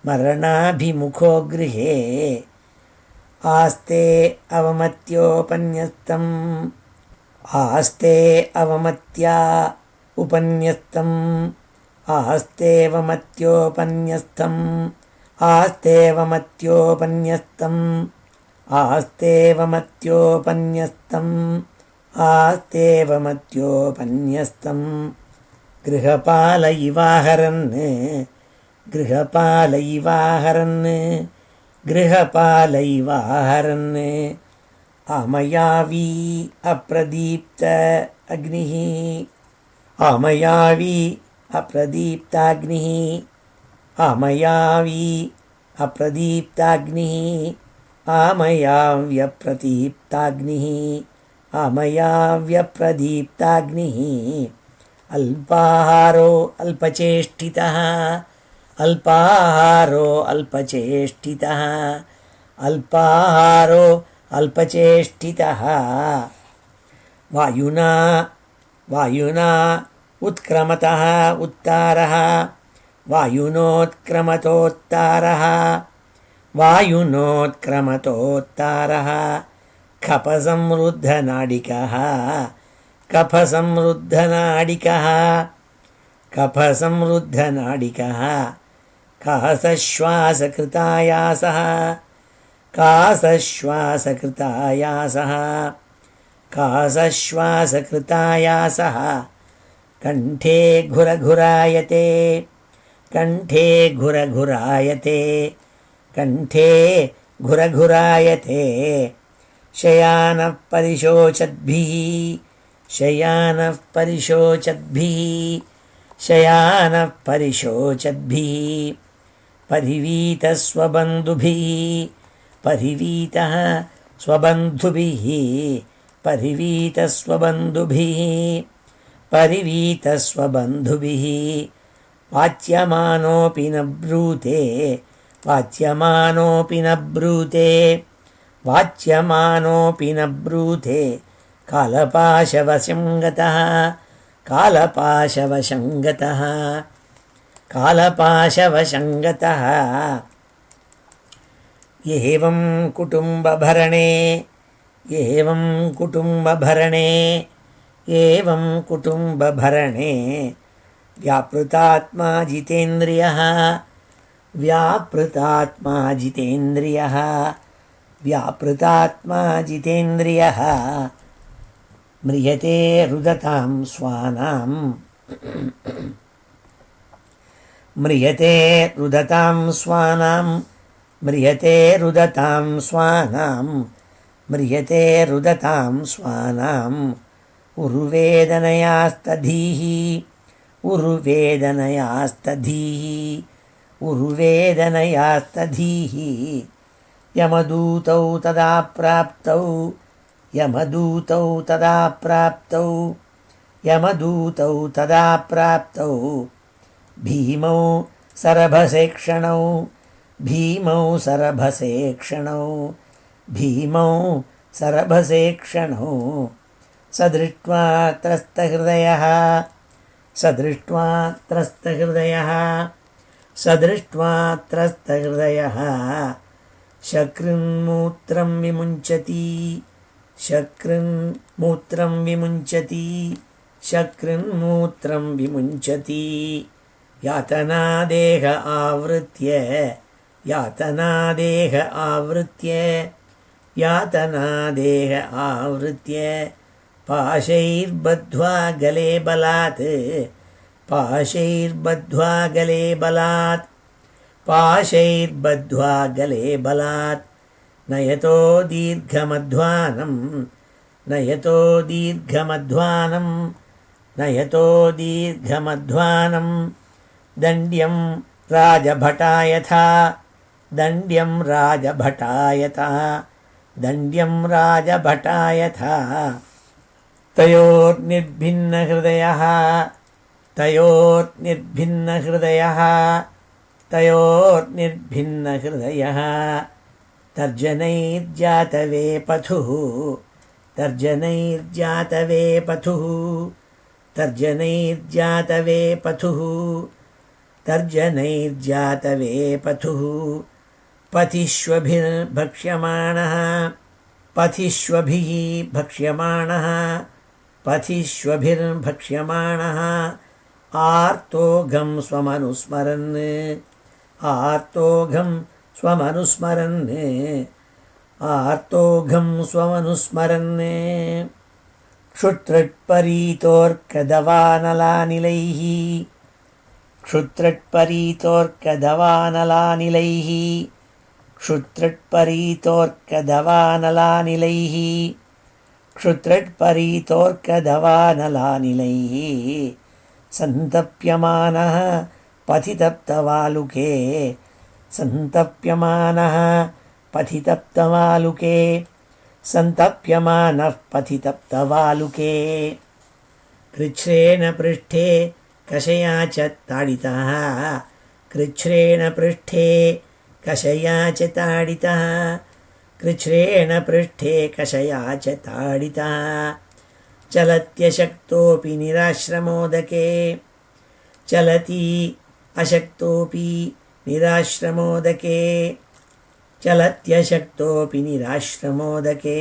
मरणाभिमुखो गृहे आस्ते अवमत्योपन्यस्तम् आस्ते अवमत्या उपन्यस्तम् आस्तेवमत्योपन्यस्तम् आस्तेवमत्योपन्यस्तम् आस्तेवमत्योपन्यस्तम् आस्तेवमत्योपन्यस्तम् गृहपालयिवाहरन् गृहपालयिवाहरन् गृहपालयिवाहरन् अमयावी अप्रदीप्त अग्निः आमयावी अप्रदीप्ताग्निः आमयावी अप्रदीप्ताग्निः आमयाव्यप्रदीप्ताग्निः आमयाव्यप्रदीप्ताग्निः अल्पाहारो अल्पचेष्टितः अल्पाहारो अल्पचेष्टितः अल्पाहारो अल्पचेष्टितः वायुना वायुना उत्क्रमतः उत्तारः वायुनोत्क्रमतोत्तारः वायुनोत्क्रमतोत्तारः कफसंरुद्धनाडिकः कफसंरुद्धनाडिकः कफसंरुद्धनाडिकः कासश्वासकृतायासः कासश्वासकृतायासः कासश्वासकृतायासः कण्ठे घुरघुरायते कण्ठे घुरघुरायते कण्ठे घुरघुरायते शयानः परिशोचद्भिः शयानः परिशोचद्भिः शयानः परिशोचद्भिः परिवीतः स्वबन्धुभिः परिवीतः स्वबन्धुभिः परिवीतः स्वबन्धुभिः परिवीतः स्वबन्धुभिः वाच्यमानोऽपि न ब्रूते वाच्यमानोऽपि न ब्रूते वाच्यमानोऽपि न ब्रूते कालपाशवशं गतः कालपाशवशं गतः कालपाशवशं गतः एवं कुटुम्बभरणे एवं कुटुम्बभरणे एवं कुटुम्बभरणे व्यापृतात्मा जितेन्द्रियः व्यापृतात्मा जितेन्द्रियः व्यापृतात्मा जितेन्द्रियः म्रियते रुदतां स्वानां म्रियते रुदतां स्वानां म्रियते रुदतां स्वानां म्रियते रुदतां स्वानाम् उरुवेदनयास्तधीः उरुवेदनयास्तधीः उरुवेदनयास्तधीः यमदूतौ तदा प्राप्तौ यमदूतौ तदा प्राप्तौ यमदूतौ तदा प्राप्तौ भीमौ सरभसेक्षणौ भीमौ सरभसेक्षणौ भीमौ सरभसेक्षणौ सदृष्ट्वा त्रस्तहृदयः सदृष्ट्वा त्रस्तहृदयः सदृष्ट्वा त्रस्तहृदयः शकृन्मूत्रं विमुञ्चति शकृन्मूत्रं विमुञ्चति शकृन्मूत्रं विमुञ्चति यातनादेह आवृत्य यातनादेह आवृत्य यातनादेह आवृत्य पाशैर्बद्ध्वा गले बलात् पाशैर्बद्ध्वा गले बलात् पाशैर्बद्ध्वा गले बलात् नयतो दीर्घमध्वानं नयतो दीर्घमध्वानं नयतो दीर्घमध्वानं दण्ड्यं राजभटायथा दण्ड्यं राजभटायथा दण्ड्यं राजभटायथा तयोर्निर्भिन्नहृदयः तयोर्निर्भिन्नहृदयः तयोर्निर्भिन्नहृदयः तर्जनैर्जातवेपथुः तर्जनैर्जातवेपथुः तर्जनैर्जातवेपथुः तर्जनैर्जातवेपथुः पथिष्वभिर्भक्ष्यमाणः पथिष्वभिः भक्ष्यमाणः पथिष्वभिर्भक्ष्यमाणः आर्तोघं स्वमनुस्मरन् आर्तोघं स्वमनुस्मरन् आर्तोघं स्वमनुस्मरन् क्षुत्रट्परीतोर्कदवानलानिलैः क्षुत्रट्परीतोर्कदवानलानिलैः क्षुत्रट्परीतोर्कदवानलानिलैः क्षुत्रट्परीतोर्कधवानलानिलैः सन्तप्यमानः पथितप्तवालुके सन्तप्यमानः पथितप्तवालुके सन्तप्यमानः पथितप्तवालुके कृच्छ्रेण पृष्ठे कषया च ताडितः कृच्छ्रेण पृष्ठे कषया च ताडितः कृच्छ्रेण पृष्ठे कषया च ताडितः चलत्यशक्तोऽपि निराश्रमोदके चलति अशक्तोऽपि निराश्रमोदके चलत्यशक्तोऽपि निराश्रमोदके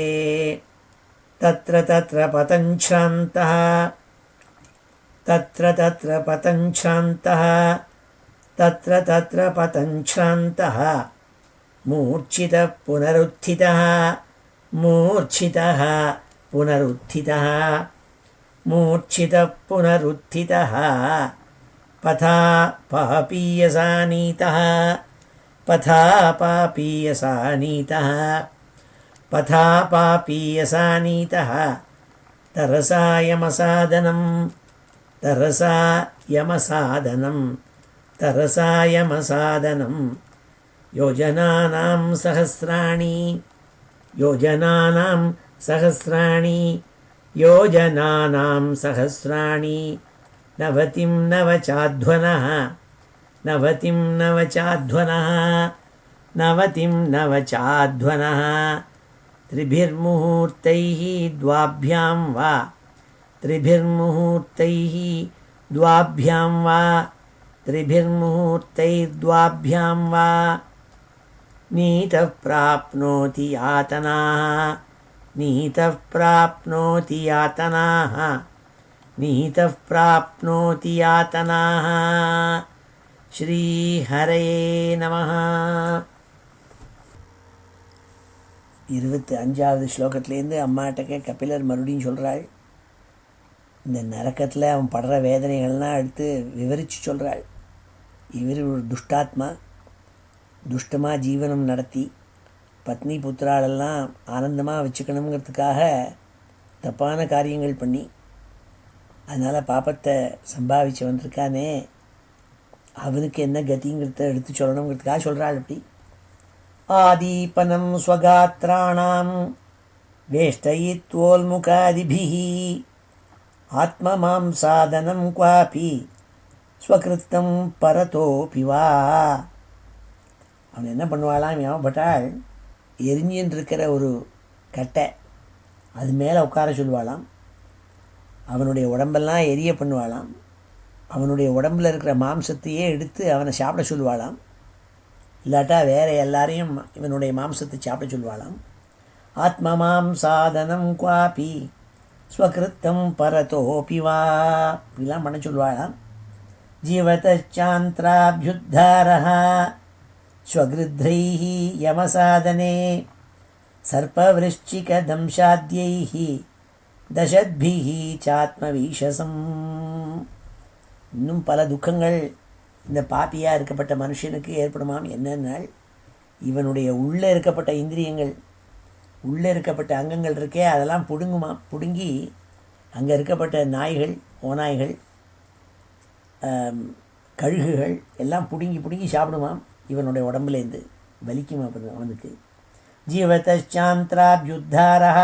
तत्र तत्र पतञ्छ्रान्तः तत्र तत्र पतञ्छ्रान्तः तत्र तत्र पतञ्छ्रान्तः मूर्छितः पुनरुत्थितः मूर्छितः पुनरुत्थितः मूर्छितः पुनरुत्थितः पथा पापीयसानीतः पथा पापीयसानीतः पथा पापीयसानीतः तरसा यमसादनं तरसा यमसादनं तरसा यमसादनं योजनानां सहस्राणि योजनानां सहस्राणि योजनानां सहस्राणि नवतिं नवचाध्वनः नवतिं नवचाध्वनः नवतिं नवचाध्वनः त्रिभिर्मुहूर्तैः द्वाभ्यां वा त्रिभिर्मुहूर्तैः द्वाभ्यां वा त्रिभिर्मुहूर्तैर्द्वाभ्यां वा नीतः प्राप्नोति यातनाः नीतः प्राप्नोति यातनाः नीतः प्राप्नोति यातनाः श्रीहरये नमः 25வது ஸ்லோகத்திலேருந்து அம்மாட்டக்க கபிலர் மறுபடியும் சொல்கிறாள். இந்த நரக்கத்தில் அவன் படுற வேதனைகள்லாம் எடுத்து விவரித்து சொல்கிறாள். இவர் ஒரு துஷ்டாத்மா, துஷ்டமாக ஜீவனம் நடத்தி பத்னி புத்திராலெல்லாம் ஆனந்தமாக வச்சுக்கணுங்கிறதுக்காக தப்பான காரியங்கள் பண்ணி அதனால் பாப்பத்தை சம்பாவிச்சு வந்திருக்கானே, அவனுக்கு என்ன கதிங்கிறத எடுத்து சொல்லணுங்கிறதுக்காக சொல்கிறாள். அப்படி ஆதீபனம் ஸ்வகாத்ராணாம் வேஷ்டயித்வோல்முகாதிபிஹ ஆத்மமாம் சாதனம் குவாபி ஸ்வகிருத்தம் பரதோபி வா. அவன் என்ன பண்ணுவாளாம், அவன் பட்டாள் எரிஞ்சின்னு இருக்கிற ஒரு கட்டை அது மேலே உட்கார சொல்லுவாளாம். அவனுடைய உடம்பெல்லாம் எரிய பண்ணுவாளாம். அவனுடைய உடம்பில் இருக்கிற மாம்சத்தையே எடுத்து அவனை சாப்பிட சொல்லுவாளாம். இல்லாட்டா வேறு எல்லாரையும் இவனுடைய மாம்சத்தை சாப்பிட சொல்லுவாளாம். ஆத்மமாம் சாதனம் குவாபி ஸ்வகிருத்தம் பரதோபி வா, இப்படிலாம் பண்ண சொல்லுவாளாம். ஜீவதாந்திராபியுத்தாரः ஸ்வகிருத்ரைः யமசாதனே சர்ப்பவிருச்சிகதம்சாத்யைः தசத்பிः சாத்மவீஷசம். இன்னும் பல துக்கங்கள் இந்த பாப்பியாக இருக்கப்பட்ட மனுஷனுக்கு ஏற்படுமாம். என்னென்னால் இவனுடைய உள்ளே இருக்கப்பட்ட இந்திரியங்கள், உள்ளே இருக்கப்பட்ட அங்கங்கள் இருக்கே அதெல்லாம் பிடுங்குமாம். பிடுங்கி அங்கே இருக்கப்பட்ட நாய்கள், ஓநாய்கள், கழுகுகள் எல்லாம் பிடுங்கி பிடுங்கி சாப்பிடுமாம். இவனுடைய உடம்புலேருந்து வலிக்குமா அவனுக்கு. ஜீவதாந்திராபியுத்தாரः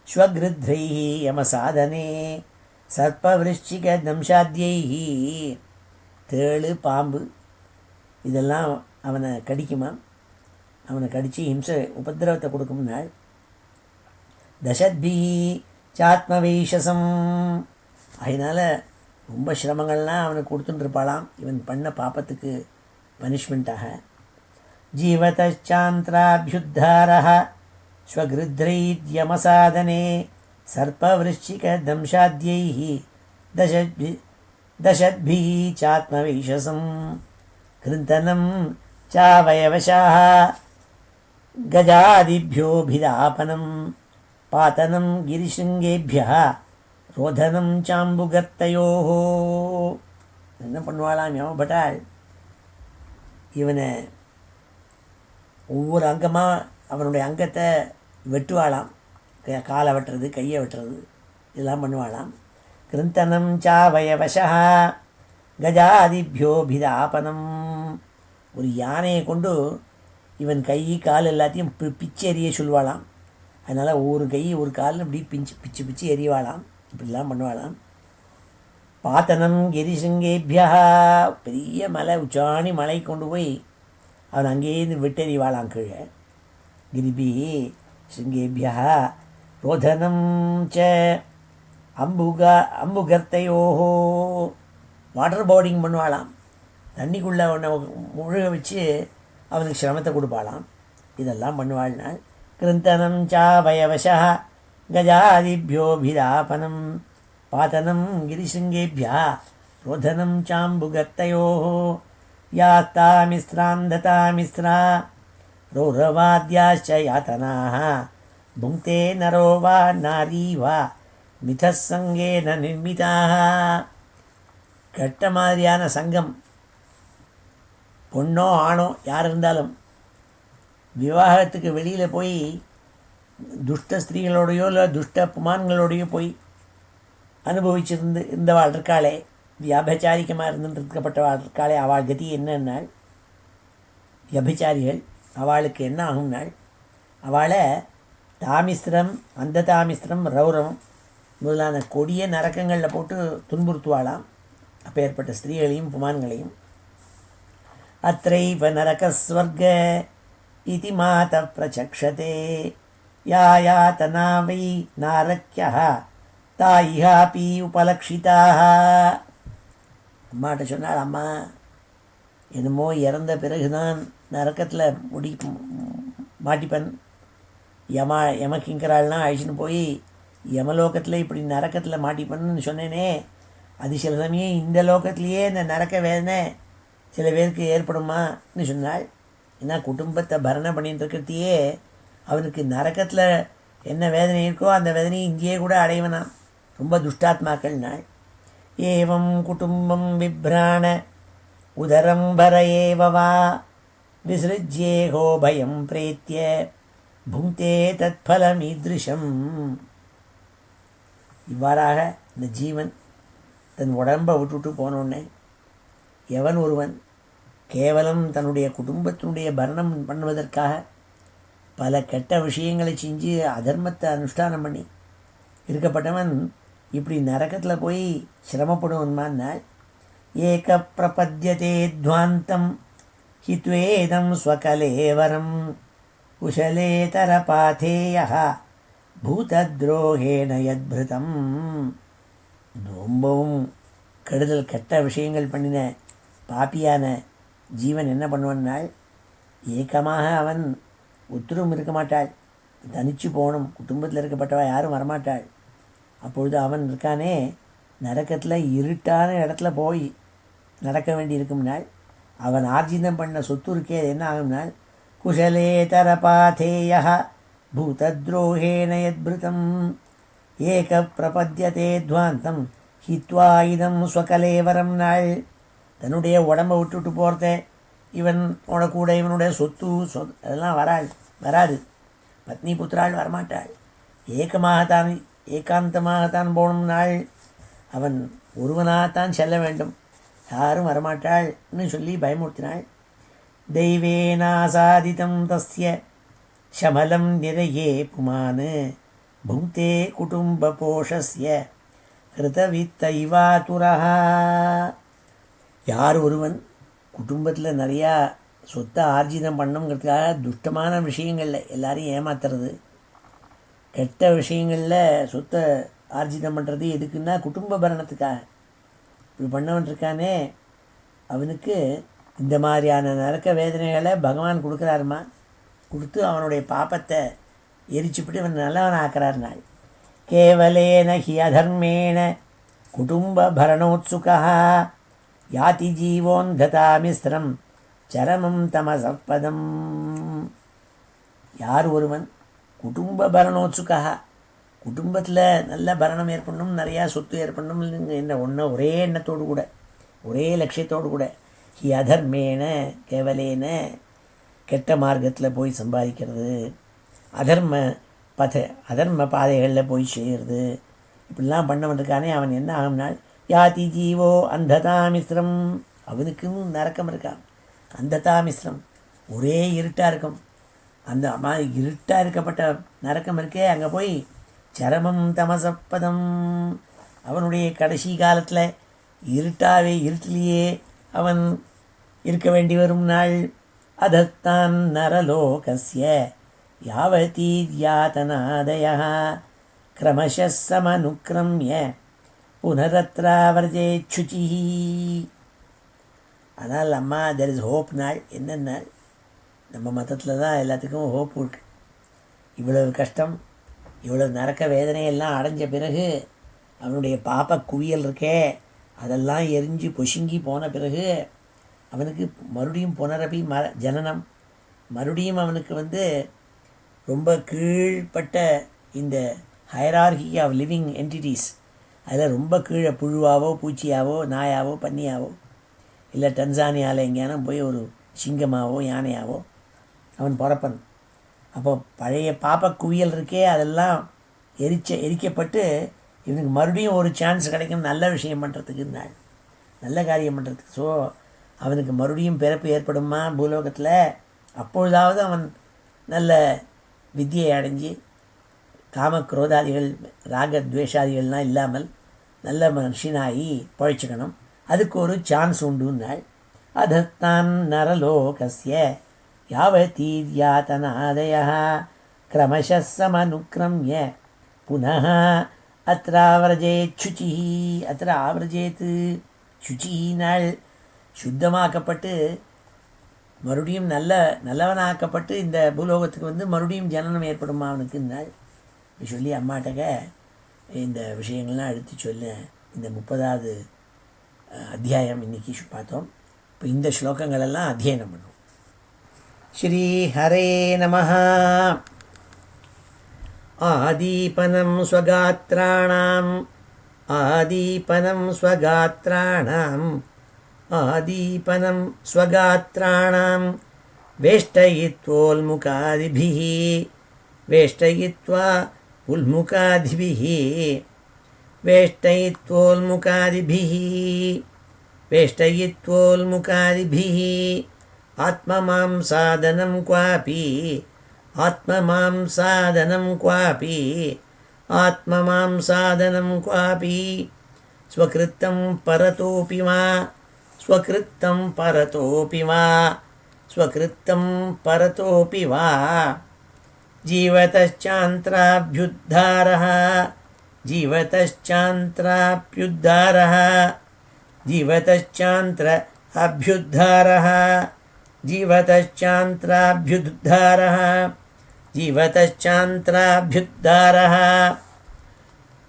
ஸ்வகிருத்ரைः யமசாதனே சர்ப்பவிருச்சிக தம்சாத்யைः. தேளு, பாம்பு இதெல்லாம் அவனை கடிக்குமாம். அவனை கடித்து ஹிம்சை உபதிரவத்தை கொடுக்கும்னாள். தசத்பிஹி சாத்மவீஷசம். அதனால் ரொம்ப சிரமங்கள்லாம் அவனுக்கு கொடுத்துட்டுருப்பாளாம் இவன் பண்ண பாப்பத்துக்கு பனிஷ்மெண்ட்டாக. ஜீவதாந்திராபியுத்தாரः ஸ்வகிருத்ரைத்யமசாதனே சர்ப்பவிருச்சிக தம்சாத்யைः தசத்பிஹ சாத்மவீஷசம். கிருந்தனம் சாவயவசாः கஜாதிभ्योऽभिदापनं பாதனம் கிரிசிருங்கேभ्यः ரோதனம் சாம்புகர்த்தயோः. என்ன பண்ணுவாளாம் யம பட்டாள், இவனை ஒவ்வொரு அங்கமாக அவனுடைய அங்கத்தை வெட்டுவாளாம். காலை வெட்டுறது, கையை வெட்டுறது, இதெல்லாம் பண்ணுவாளாம். கிருந்தனம் சாவயவசா கஜாதிபியோபிதாபனம். ஒரு யானையை கொண்டு இவன் கை கால் எல்லாத்தையும் பிச்சு எறிய சொல்லுவாளாம். அதனால் ஒவ்வொரு கை ஒரு காலில் இப்படி பிச்சு பிச்சு எறிவாளாம். இப்படிலாம் பண்ணுவாளாம். பாத்தனம் கிரிசிங்கேபியா, பெரிய மலை, உச்சாணி மலை கொண்டு போய் அவன் அங்கேயிருந்து விட்டெறிவாளாம் கீழே. கிரிபி சிங்கேபியா ரோதனம் ச அம்புகர்த்தையோஹோ, வாட்டர் போர்டிங் பண்ணுவாளாம். தண்ணிக்குள்ளே அவனை முழுக வச்சு அவனுக்கு சிரமத்தை கொடுப்பாளாம். இதெல்லாம் பண்ணுவாள்னால் கிருந்தனம் சாவயவசா கஜாதிபியோபிதாபனம் பாதனம் கிரிசிங்கேபியா ரோதனம் சாம்புகர்த்தையோ யாத்தாமிஸ்ராம் ததாமிஸ்ரா ரௌரவாத்யாச்ச யாத்தனாः புங்க்தே நரோ வா நாரி வா மிதசங்கேன நிர்மிதாக. கெட்ட மாதிரியான சங்கம், பொண்ணோ ஆணோ யார் இருந்தாலும் விவாகத்துக்கு வெளியில் போய் துஷ்ட ஸ்திரீகளோடையோ இல்லை துஷ்ட புமான்களோடையோ போய் இருந்தவாள் இருக்காளே, வியாபச்சாரிக்கமாக இருக்கப்பட்டவாள் இருக்காளே, அவள் கதி என்னன்னாள், வியபிச்சாரிகள் அவளுக்கு என்ன ஆகும்னாள், அவளை தாமிஸ்திரம், அந்த தாமிஸ்திரம், ரௌரவம் முதலான கொடிய நரக்கங்களில் போட்டு துன்புறுத்துவாளாம் அப்பேற்பட்ட ஸ்திரீகளையும் புமான்களையும். அத்ரைவ நரகஸ்வர்க இதி மாத பிரசக்ஷதே யா யாத்தனா வை நாரக்யः தாயிஹாபி உபலக்ஷிதாக. அம்மாட்ட சொன்னாள், அம்மா என்னமோ இறந்த பிறகுதான் நரக்கத்தில் மாட்டிப்பன், யமகிங்கராள்லாம் அழிச்சுன்னு போய் யமலோகத்தில் இப்படி நரக்கத்தில் மாட்டிப்பன்னு சொன்னேனே, அது சில சமயம் இந்த லோகத்திலேயே இந்த நரக்க வேதனை சில பேருக்கு ஏற்படுமான்னு சொன்னாள். ஏன்னா குடும்பத்தை பரணம் பண்ணிட்டு இருக்கிறதையே அவனுக்கு நரக்கத்தில் என்ன வேதனை இருக்கோ அந்த வேதனையை இங்கேயே கூட அடைவனாம். ரொம்ப துஷ்டாத்மாக்கள் நாள். ஏவம் குடும்பம் விப்ராண உதரம் பர ஏவவா விசிருஜ்யேகோ பயம் பிரேத்திய புங்க்தே தத்பலமீத்ருஷம். இவ்வாறாக இந்த ஜீவன் தன் உடம்பை விட்டுட்டு போனோடனே எவன் ஒருவன் கேவலம் தன்னுடைய குடும்பத்தினுடைய பரணம் பண்ணுவதற்காக பல கெட்ட விஷயங்களை செஞ்சு அதர்மத்தை அனுஷ்டானம் பண்ணி இருக்கப்பட்டவன் இப்படி நரக்கத்தில் போய் சிரமப்படுவன்மானால் ஏக பிரபத்யதே துவாந்தம் ஹித்வேதம் ஸ்வகலேவரம் குஷலேதர பாதேய பூதத்ரோகேண யத்பிருதம். ரொம்பவும் கெடுதல் கெட்ட விஷயங்கள் பண்ணின பாப்பியான ஜீவன் என்ன பண்ணுவனால் ஏக்கமாக அவன் ஒத்துரும் இருக்க மாட்டாள், தனிச்சு போகணும், குடும்பத்தில் இருக்கப்பட்டவா யாரும் வரமாட்டாள். அப்பொழுது அவன் இருக்கானே நரக்கத்தில் இருட்டான இடத்துல போய் நடக்க வேண்டி இருக்கும்னால் அவன் ஆர்ஜிதம் பண்ண சொத்து இருக்கே என்ன ஆகும்னால் குஷலேதர பாதேய பூதத்ரோகேண யத்பிருதம் ஏக பிரபத்யதே துவாந்தம் ஹித்வா இதம் ஸ்வகலேவரம் நாள். தன்னுடைய உடம்பை விட்டுட்டு போகிறத இவன் கூட இவனுடைய சொத்து அதெல்லாம் வராது. பத்னி புத்திராள் வரமாட்டாள். ஏகாந்தமாகத்தான் போகணும் நாள். அவன் ஒருவனாகத்தான் செல்ல வேண்டும், யாரும் வரமாட்டாள்னு சொல்லி பயமுறுத்தினாள். தெய்வேனாசாதிதம் தஸ்ய ஷமலம் நிறையே புமான் புங்க்தே குடும்ப போஷஸ்ய கிருதவித்தைவாதுரஹா. யார் ஒருவன் குடும்பத்தில் நிறையா சொத்தை ஆர்ஜிதம் பண்ணுங்கிறதுக்காக துஷ்டமான விஷயங்களில் எல்லாரையும் ஏமாத்துறது, கெட்ட விஷயங்களில் சொத்தை ஆர்ஜிதம் பண்ணுறது எதுக்குன்னா குடும்ப பரணத்துக்காக இப்படி பண்ணவன் இருக்கானே அவனுக்கு இந்த மாதிரியான நரக்க வேதனைகளை பகவான் கொடுக்குறாருமா. கொடுத்து அவனுடைய பாப்பத்தை எரிச்சுப்பிட்டு அவன் நல்லவன் ஆக்கிறார் நாள். கேவலேன ஹி அதர்மேண குடும்ப பரணோத்சுகா யாதி ஜீவோந்ததாமிஸ்ரம் சரமம் தமசப்பதம். யார் ஒருவன் குடும்ப பரணோத்சுகா, குடும்பத்தில் நல்ல பரணம் ஏற்படணும், நிறையா சொத்து ஏற்படணும் என்ன ஒரே எண்ணத்தோடு கூட ஒரே லட்சியத்தோடு கூட ஹி அதர்மேன கேவலேன கெட்ட மார்க்கத்தில் போய் சம்பாதிக்கிறது, அதர்ம பத அதர்ம பாதைகளில் போய் சேருது. இப்படிலாம் பண்ணவன்றிருக்கானே அவன் என்ன ஆகும்னால் யாதி ஜீவோ அந்ததாமிஸ்ரம், அவனுக்கும் நரக்கம் இருக்கான். அந்ததாமிஸ்ரம் ஒரே இருட்டாக இருக்கும். அந்த மாதிரி இருட்டாக இருக்கப்பட்ட நரக்கம் இருக்கே, அங்கே போய் சரமம் தமசப்பதம், அவனுடைய கடைசி காலத்தில் இருட்டிலேயே அவன் இருக்க வேண்டி வரும் நாள். அதத்தான் நரலோகஸ்ய யாவதி யாதனாதய கிரமஷ சமனுக்ரம்ய புனரத்ராவர்ஜே சுச்சி. ஆனால் அம்மா தெர் இஸ் ஹோப் நாள். என்ன நாள்? நம்ம மதத்தில் தான் எல்லாத்துக்கும் ஹோப் இருக்கு. இவ்வளவு கஷ்டம், இவ்வளவு நரக்க வேதனையெல்லாம் அடைஞ்ச பிறகு அவனுடைய பாப்ப குவியல் இருக்கே, அதெல்லாம் எரிஞ்சு பொசுங்கி போன பிறகு அவனுக்கு மறுபடியும் புனரபி ஜனனம், மறுபடியும் அவனுக்கு ரொம்ப கீழ்பட்ட இந்த ஹைரார்கி ஆஃப் லிவிங் என்டிட்டிஸ், அதில் ரொம்ப கீழே புழுவாவோ பூச்சியாவோ நாயாவோ பன்னியாவோ இல்லை டன்சானியாவில் எங்கேயானா போய் ஒரு சிங்கமாவோ யானையாவோ அவன் பிறப்பன். அப்போ பழைய பாப்ப குவியல் இருக்கே, அதெல்லாம் எரிக்கப்பட்டு இவனுக்கு மறுபடியும் ஒரு சான்ஸ் கிடைக்கும் நல்ல விஷயம் பண்ணுறதுக்கு, நல்ல காரியம் பண்ணுறதுக்கு. ஸோ அவனுக்கு மறுபடியும் பிறப்பு ஏற்படுமா பூலோகத்தில்? அப்பொழுதாவது அவன் நல்ல வித்தியை அடைஞ்சு காமக்ரோதாதிகள் ராகத்வேஷாதிகள்லாம் இல்லாமல் நல்ல மனுஷனாகி பழிச்சுக்கணும். அதுக்கு ஒரு சான்ஸ் உண்டுன்னாள். அதத்தான் நரலோகஸ்ய யாவதீர்யாதனாதய கிரமஷ சமனுக்ரம்ய புனः அத்ராவரஜேத் சுச்சி. அத்திர ஆவரஜேத் சுச்சினாள், சுத்தமாக்கப்பட்டு மறுபடியும் நல்லவனாக்கப்பட்டு இந்த பூலோகத்துக்கு மறுபடியும் ஜனனம் ஏற்படுமா அவனுக்குன்னாள். சொல்லி அம்மாட்டக இந்த விஷயங்கள்லாம் எடுத்து சொல்ல இந்த 30வது அத்தியாயம் இன்றைக்கி பார்த்தோம். இப்போ இந்த ஸ்லோகங்களெல்லாம் அத்தியனம் பண்ணுவோம். ஸ்ரீ ஹரே நமஹ. ஆதீபனம் ஸ்வகாத்ராணாம் ஆதீபனம் ஸ்வகாத்ராணாம் ஆதீபனம் ஸ்வகாத்ராணாம் வேஷ்டயித்வோல்முகாதிபிः வேஷ்டயித்வா உல்முகாதிபிः வேஷ்டயித்வோல்முகாதிபிः வேஷ்டயித்வோல்முகாதிபிः ஆத்மமாம்சாதனம் க்வாபி ஆத்மமாம்சாதனம் க்வாபி ஆத்மமாம்சாதனம் க்வாபி ஸ்வக்ருத்தம் பரதோபி வா ஸ்வக்ருத்தம் பரதோபி வா ஸ்வக்ருத்தம் பரதோபி வா ஜீவதச்சாந்த்ராப்யுத்தாரः ஜீவதச்சாந்த்ராப்யுத்தாரः ஜீவதச்சாந்த்ர அப்யுத்தாரः ஜீவதச்சாந்த்ராப்யுத்தாரः ஜீவதச்சாந்த்ராப்யுத்தாரः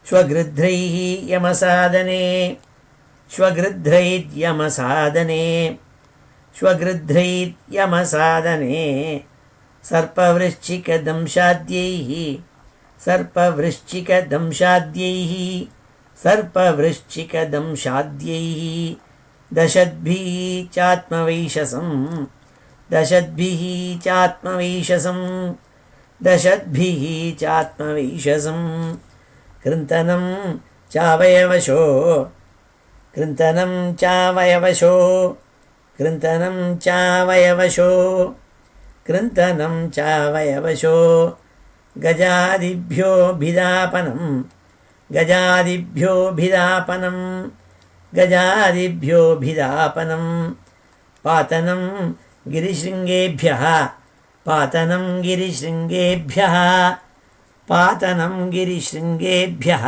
ஸ்வக்ருத்ரைः யமசாதனே ஸ்வக்ருத்ரைத்யமசாதனே ஸ்வக்ருத்ரைத்யமசாதனே सर्पवृश्चिकदंशाद्यैः सर्पवृश्चिकदंशाद्यैः सर्पवृश्चिकदंशाद्यैः दशद्भिः चात्मवैशसं दशद्भिः चात्मवैशसं दशद्भिः चात्मवैशसं कृन्तनं चावयवशो कृन्तनं चावयवशो कृन्तनं चावयवशो कृन्तनं चावयवशो गजादिभ्योऽभिदापनं गजादिभ्योऽभिदापनं गजादिभ्योऽभिदापनं पातनं गिरिशृङ्गेभ्यः पातनं गिरिशृङ्गेभ्यः पातनं गिरिशृङ्गेभ्यः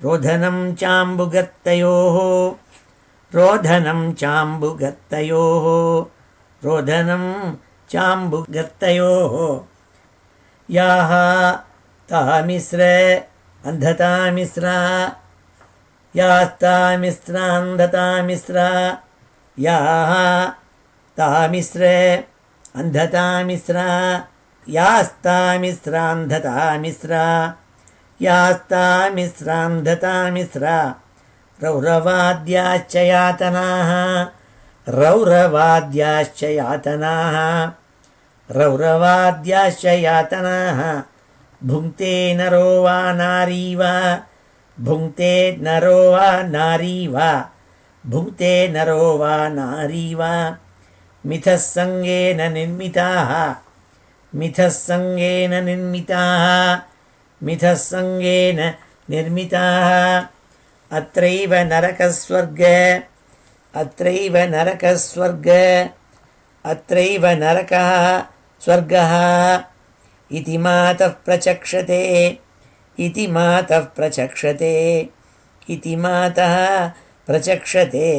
रोधनं चाम्बुगत्तयोः रोधनं चाम्बुगत्तयोः रोधनं चाम्बुगत्तयोः याः तामिस्र अन्धतामिस्रा यास्तामिस्रान्धतामिस्रा याः तामिस्र अन्धतामिस्रा यास्तामिस्रान्धतामिस्रा यास्तामिस्रान्धतामिस्रा रौरवाद्याश्च यातनाः रौरवाद्याश्च यातनाः रौरवाद्याश्च यातनाः भुङ्क्ते नरो वा नारी वा भुङ्क्ते नरो वा नारी वा भुङ्क्ते नरो वा नारी वा मिथः सङ्गेन निर्मिताः मिथः सङ्गेन निर्मिताः मिथः सङ्गेन निर्मिताः अत्रैव नरकस्वर्ग अत्रैव नरकस्वर्ग अत्रैव नरकः स्वर्गः इति मातः प्रचक्षते इति मातः प्रचक्षते इति मातः प्रचक्षते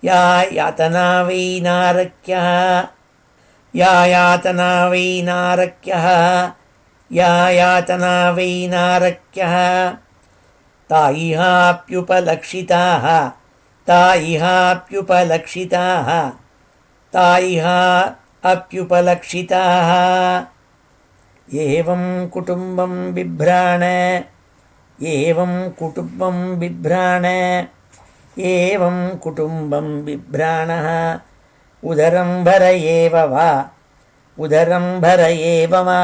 या यातना वै नारक्यः या यातना वै नारक्यः या यातना वै नारक्यः ता इहाप्युपलक्षिताः ता इहाप्युपलक्षिताः ता इहा अप्युपलक्षिताः एवं कुटुम्बं बिभ्राण एवं कुटुम्बं बिभ्राण एवं कुटुम्बं बिभ्राणः उदरं भर एव वा उदरं भर एव वा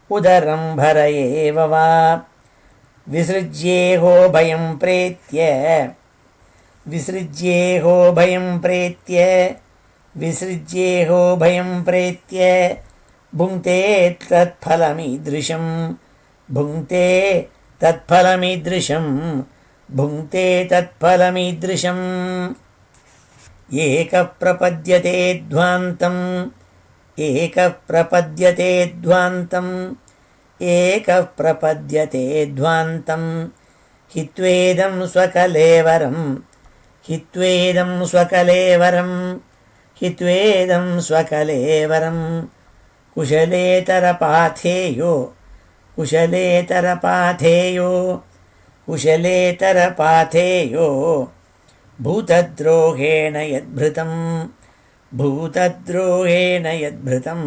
उदरं भर एव वा विसृज्येहो भयं प्रेत्य विसृज्येहो भयं प्रेत्य विसृज्येहो भयं प्रेत्य भुङ्क्ते तत्फलमीदृशं भुङ्क्ते तत्फलमीदृशं भुङ्क्ते तत्फलमीदृशम् एकः प्रपद्यते ध्वान्तम् एकः प्रपद्यते ध्वान्तम् एकः प्रपद्यते ध्वान्तं हित्वेदं स्वकलेवरं हित्वेदं स्वकलेवरं हित्वेदं स्वकलेवरं कुशलेतरपाथेयो कुशलेतरपाथेयो कुशलेतरपाथेयो भूतद्रोहेण यद्भृतं भूतद्रोहेण यद्भृतं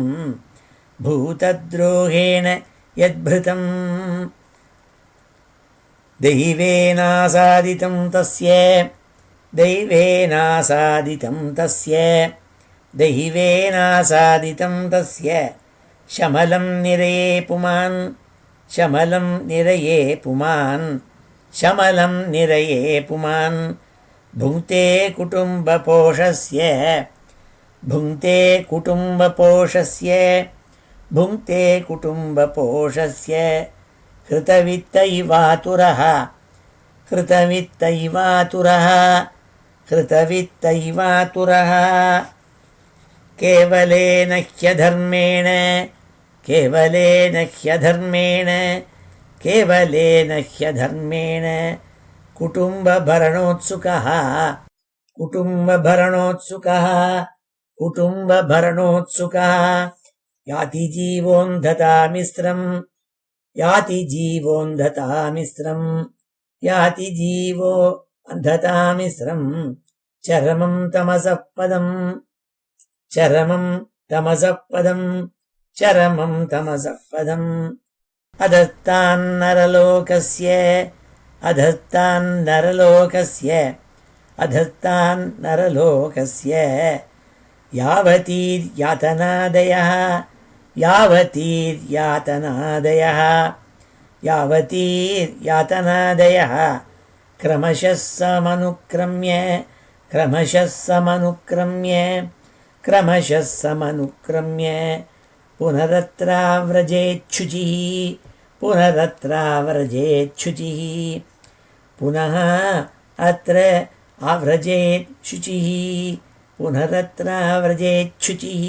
भूतद्रोहेण यद्भृतं दैवेनासादितं तस्य दैवेनासादितं तस्य दैवेनासादितं तस्य शमलं निरये पुमान् शमलं निरये पुमान् शमलं निरये पुमान् भुङ्क्ते कुटुम्बपोषस्य भुङ्क्ते कुटुम्बपोषस्य भुङ्क्ते कुटुम्बपोषस्य हृतवित्त इवातुरः हृतवित्त इवातुरः हृतवित्त इवातुरः केवलेन ह्यधर्मेण केवलेन ह्यधर्मेण केवलेन ह्यधर्मेण कुटुम्बभरणोत्सुकः कुटुम्बभरणोत्सुकः कुटुम्बभरणोत्सुकः याति जीवोन्धतामिस्रम् याति जीवोन्धतामिस्रम् याति जीवो अन्धतामिस्रम् चरमं तमसः पदम् चरमं तमसः पदम् चरमं तमसः पदम् अधस्तान्नरलोकस्य अधस्तान्नरलोकस्य अधस्तान्नरलोकस्य यावतीर्यातनादयः यावतीर्यातनादयः यावतीर्यातनादयः क्रमशः समनुक्रम्य क्रमशः समनुक्रम्य क्रमशः समनुक्रम्य पुनरत्राव्रजेच्छुचिः पुनरत्राव्रजेच्छुचिः पुनः अत्र आव्रजेत् शुचिः पुनरत्राव्रजेच्छुचिः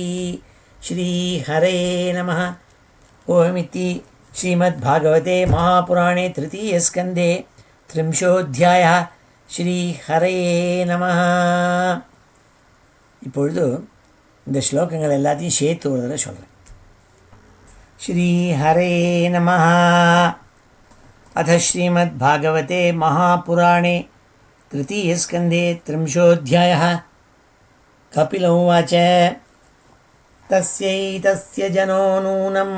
श्रीहरे नमः। ओमिति श्रीमद्भागवते महापुराणे तृतीयस्कन्धे 30 ஸ்ரீஹரே நமஹ. இப்பொழுது இந்த ஸ்லோகங்கள் எல்லாத்தையும் சேர்த்து ஒரு தடவை சொல்கிறேன். ஸ்ரீஹரே நமஹ. अथ श्रीमद्भागवते महापुराणे तृतीयस्कन्धे 30 कपिल उवाच तस्यैतस्य जनो नूनं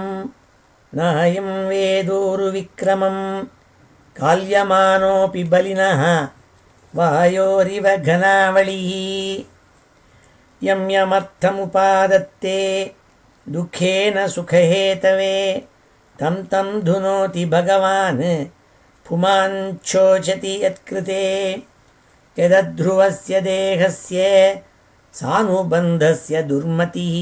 नायं वेदोरुविक्रमं काल्यमानोऽपि बलिनः वायोरिव घनावलिः यं यमर्थमुपादत्ते दुःखेन सुखहेतवे तं तं धुनोति भगवान् पुमाञ्छोचति यत्कृते यदध्रुवस्य देहस्य सानुबन्धस्य दुर्मतिः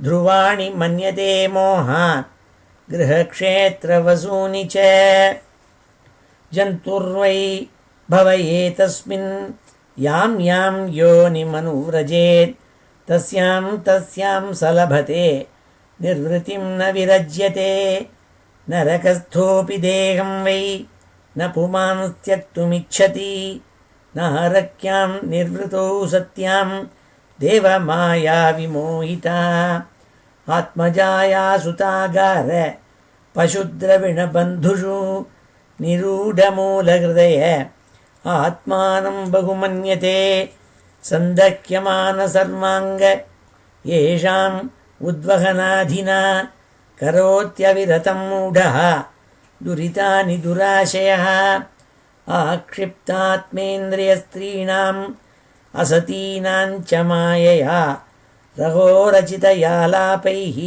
ध्रुवाणि मन्यते मोहात् गृहक्षेत्रवसूनि च जन्तुर्वै भवयेतस्मिन् यां यां योनिमनुव्रजेत् तस्यां तस्यां सलभते निर्वृतिं न विरज्यते नरकस्थोऽपि देहं वै न पुमांस् त्यक्तुमिच्छति न हरक्यां निर्वृतौ सत्यां देवमाया विमोहिता आत्मजाया सुतागार पशुद्रविणबन्धुषु निरूढमूलहृदय आत्मानं बहुमन्यते सन्दह्यमानसर्वाङ्ग येषाम् उद्वहनाधिना करोत्यविरतं मूढः दुरितानि दुराशयः आक्षिप्तात्मेन्द्रियस्त्रीणाम् असतीनां च मायया रघोरचितयालापैः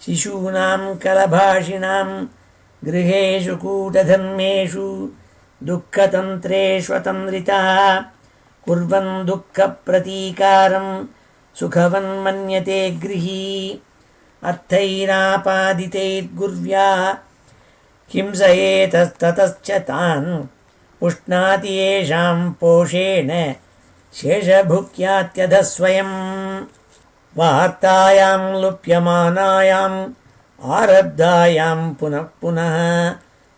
शिशूनां कलभाषिणां गृहेषु कूटधर्मेषु दुःखतन्त्रेष्वतन्द्रितः कुर्वन् दुःखप्रतीकारं सुखवन्मन्यते गृही अर्थैरापादितैर्गुर्व्या हिंसयेतस्ततश्च तान् उष्णाति येषां पोषेण शेषभुक्यात्यधस्वयम् वार्तायां लुप्यमानायाम् आरब्धायां पुनः पुनः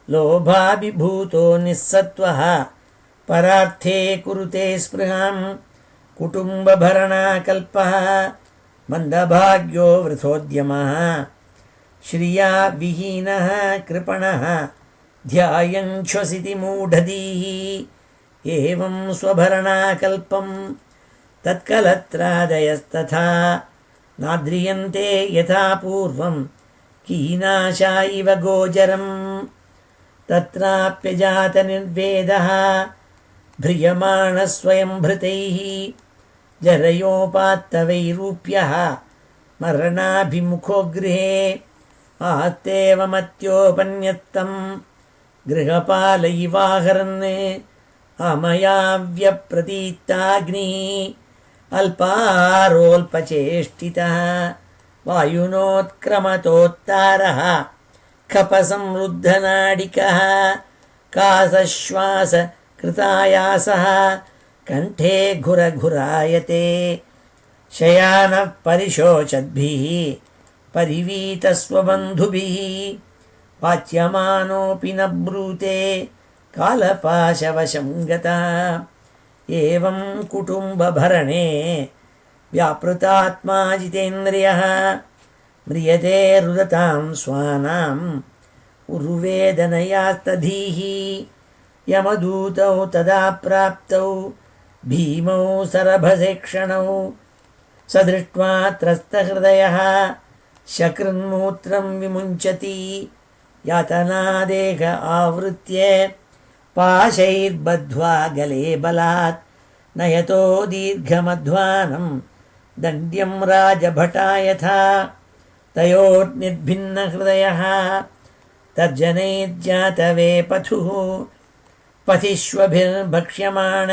लोभाभिभूतो निस्सत्त्वः परार्थे कुरुते स्पृहां कुटुम्बभरणाकल्पः मन्दभाग्यो वृथोद्यमः श्रिया विहीनः कृपणः ध्यायञ्छ्वसिति मूढधीः एवं स्वभरणाकल्पं तत्कलत्रादयस्तथा नाद्रियन्ते यथा पूर्वं कीनाशा इव गोचरम् तत्राप्यजातनिर्वेदः भ्रियमाणः स्वयं भृतैः जरयोपात्तवैरूप्यः मरणाभिमुखो गृहे आत्तेवमत्योपन्यत्तं गृहपाल इवाहरन् अमयाव्यप्रतीताग्निः अल्पारोल्पचेष्टितः वायुनोत्क्रमतोत्तारः कफसंरुद्धनाडिकः कासश्वासकृतायासः कण्ठे घुरघुरायते शयानः परिशोचद्भिः परिवीतस्वबन्धुभिः वाच्यमानोऽपि न ब्रूते कालपाशवशं गतः एवं कुटुम्बभरणे व्यापृतात्मा जितेन्द्रियः म्रियते रुदतां स्वानाम् उरुवेदनयास्तधीः यमदूतौ तदा प्राप्तौ भीमौ सरभसेक्षणौ स दृष्ट्वा त्रस्तहृदयः शकृन्मूत्रं विमुञ्चति यातनादेह आवृत्य पाशैर्बद्ध्वा गले बलात् नयतो दीर्घमध्वानं दण्ड्यं राजभटा यथा तयोर्निर्भिन्नहृदयः तर्जनैर्जातवेपथुः पथिष्वभिर्भक्ष्यमाण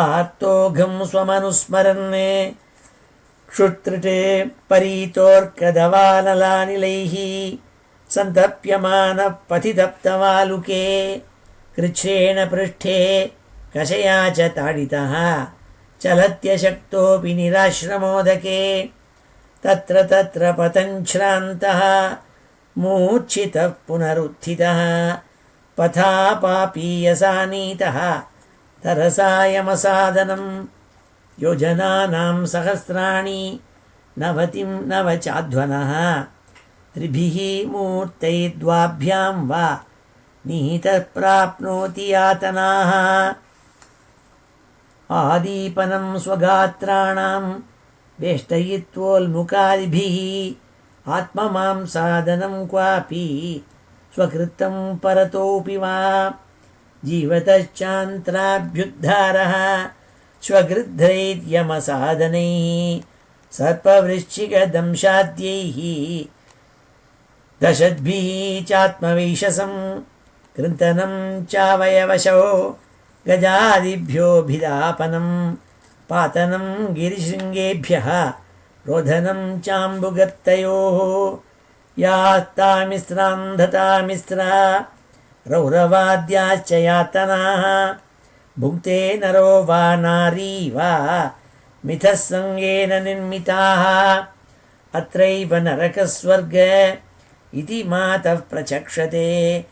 आर्तोघं स्वमनुस्मरन् क्षुत्रिटे परीतोर्कदवानलानिलैः सन्तप्यमानः पथितप्तवालुके कृच्छ्रेण पृष्ठे कषया च ताडितः चलत्यशक्तोऽपि निराश्रमोदके तत्र तत्र पतञ्छ्रान्तः मूर्छितः पुनरुत्थितः पथा पापीयसानीतः तरसायमसादनं योजनानां सहस्राणि नवतिं नवचाध्वनः त्रिभिः मूर्तैर्द्वाभ्यां वा निहितः प्राप्नोति यातनाः आदीपनं स्वगात्राणां वेष्टयित्वोल्मुखादिभिः आत्ममांसादनं क्वापि स्वकृतं परतोऽपि वा जीवतश्चान्त्राभ्युद्धारः स्वगृध्रैर्यमसाधनैः सर्पवृश्चिकदंशाद्यैः दशद्भिः चात्मवैशसं कृन्तनं चावयवशो गजादिभ्योऽभिदापनं पातनं गिरिशृङ्गेभ्यः रोधनं चाम्बुगर्तयोः यास्तामिस्रान्धतामिस्रा रौरवाद्याश्च यातनाः भुङ्क्ते नरो वा नारी वा मिथः सङ्गेन निर्मिताः अत्रैव नरकस्वर्ग इति मातः प्रचक्षते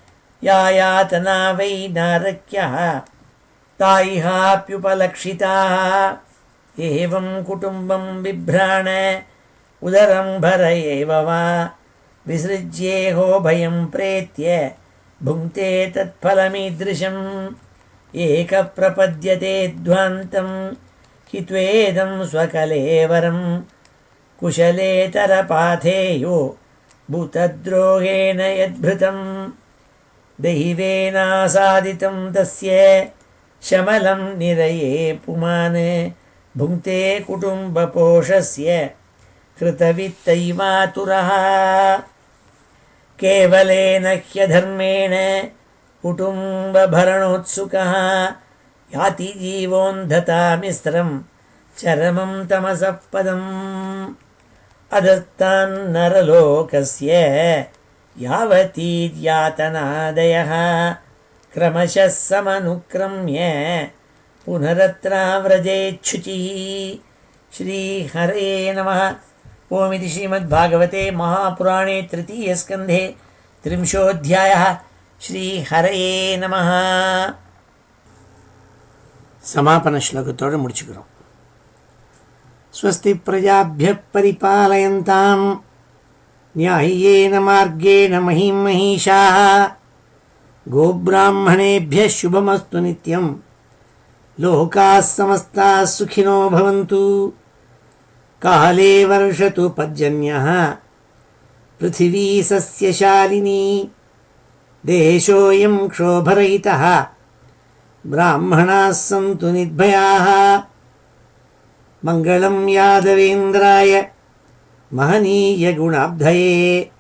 या यातना वै नारक्यः ताइहाप्युपलक्षिताः एवं कुटुम्बं बिभ्राण उदरं भर एव वा विसृज्येहो भयं प्रेत्य भुङ्क्ते तत्फलमीदृशम् एकः प्रपद्यते ध्वान्तं हि त्वेदं स्वकलेवरं कुशलेतरपाथेयो भूतद्रोहेण यद्भृतं दैवेनासादितं तस्य शमलं निरये पुमान् भुङ्क्ते कुटुम्बपोषस्य कृतवित्तैवातुरः केवलेन ह्यधर्मेण कुटुम्बभरणोत्सुकः याति जीवोन्धतामिस्रं चरमं तमसः पदम् अधस्तान्नरलोकस्य यावतीर्यातनादयः क्रमशः समनुक्रम्य पुनरत्राव्रजेच्छुचिः श्रीहरये नमः। ओमिति श्रीमद्भागवते महापुराणे तृतीयस्कन्धे 30ोऽध्यायः। श्रीहरये नमः. சமாபன ஸ்லோகத்தோடு முடிச்சுக்கிறோம். ஸ்வஸ்தி பிரஜாभ्यः परिपालयन्ताम् न्याय्येन मार्गेण महीं महिषाः गोब्राह्मणेभ्यः शुभमस्तु नित्यम् लोकाः समस्ताः सुखिनो भवन्तु. काले वर्षतु पर्जन्यः पृथिवी सस्यशालिनी देशोऽयं क्षोभरहितः ब्राह्मणाः सन्तु निर्भयाः. मङ्गलं यादवेन्द्राय महनीयगुणाब्धये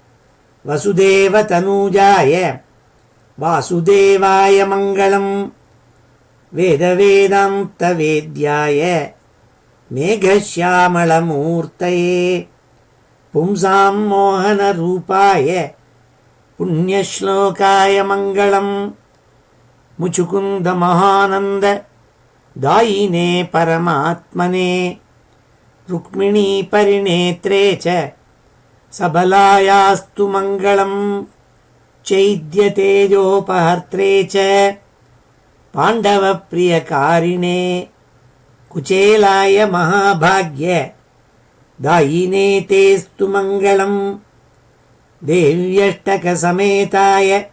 वसुदेवतनूजाय वासुदेवाय मङ्गलं वेदवेदान्तवेद्याय मेघश्यामलमूर्तये पुंसां मोहनरूपाय पुण्यश्लोकाय मङ्गलम्. मुचुकुन्दमहानन्द दायिने परमात्मने रुक्मिणी परिणेत्रे च सबलायास्तु मङ्गलम्. चैद्यतेजोपहर्त्रे च पाण्डवप्रियकारिणे कुचेलाय महाभाग्य दायिने तेस्तु मङ्गलम्. देव्यष्टकसमेताय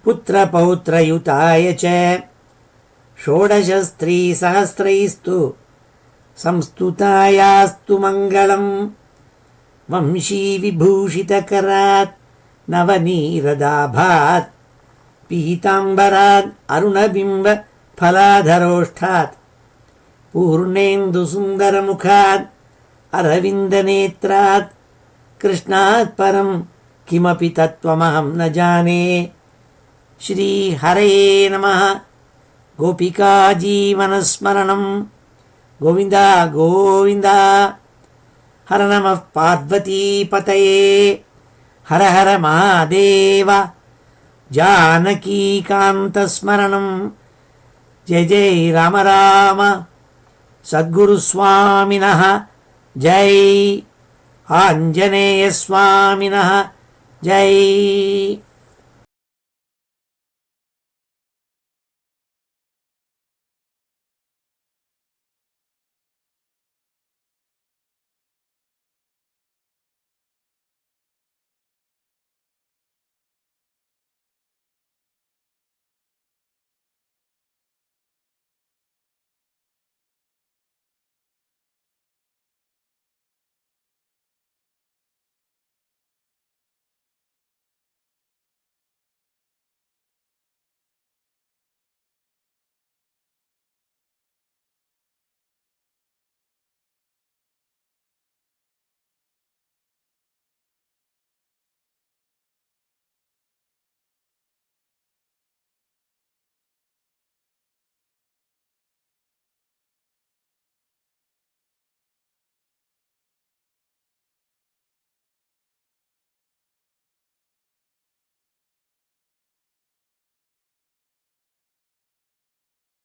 पुत्रपौत्रयुताय च षोडशस्त्रीसहस्रैस्तु संस्तुतायास्तु मङ्गलम्. वंशीविभूषितकरात् नवनीरदाभात् पीताम्बरात् अरुणबिम्ब फलाधरोष्ठात् पूर्णेन्दुसुन्दरमुखात् अरविन्दनेत्रात् कृष्णात् परं किमपि तत्त्वमहं न जाने. श्रीहरये नमः. गोपिका जीवनस्मरणं गोविन्द गोविन्द. हर नमः पार्वतीपतये. हर हर महादेव. जानकीकान्तस्मरणं जय जय राम राम. सद्गुरुस्वामिनः जय. आञ्जनेयस्वामिनः जय.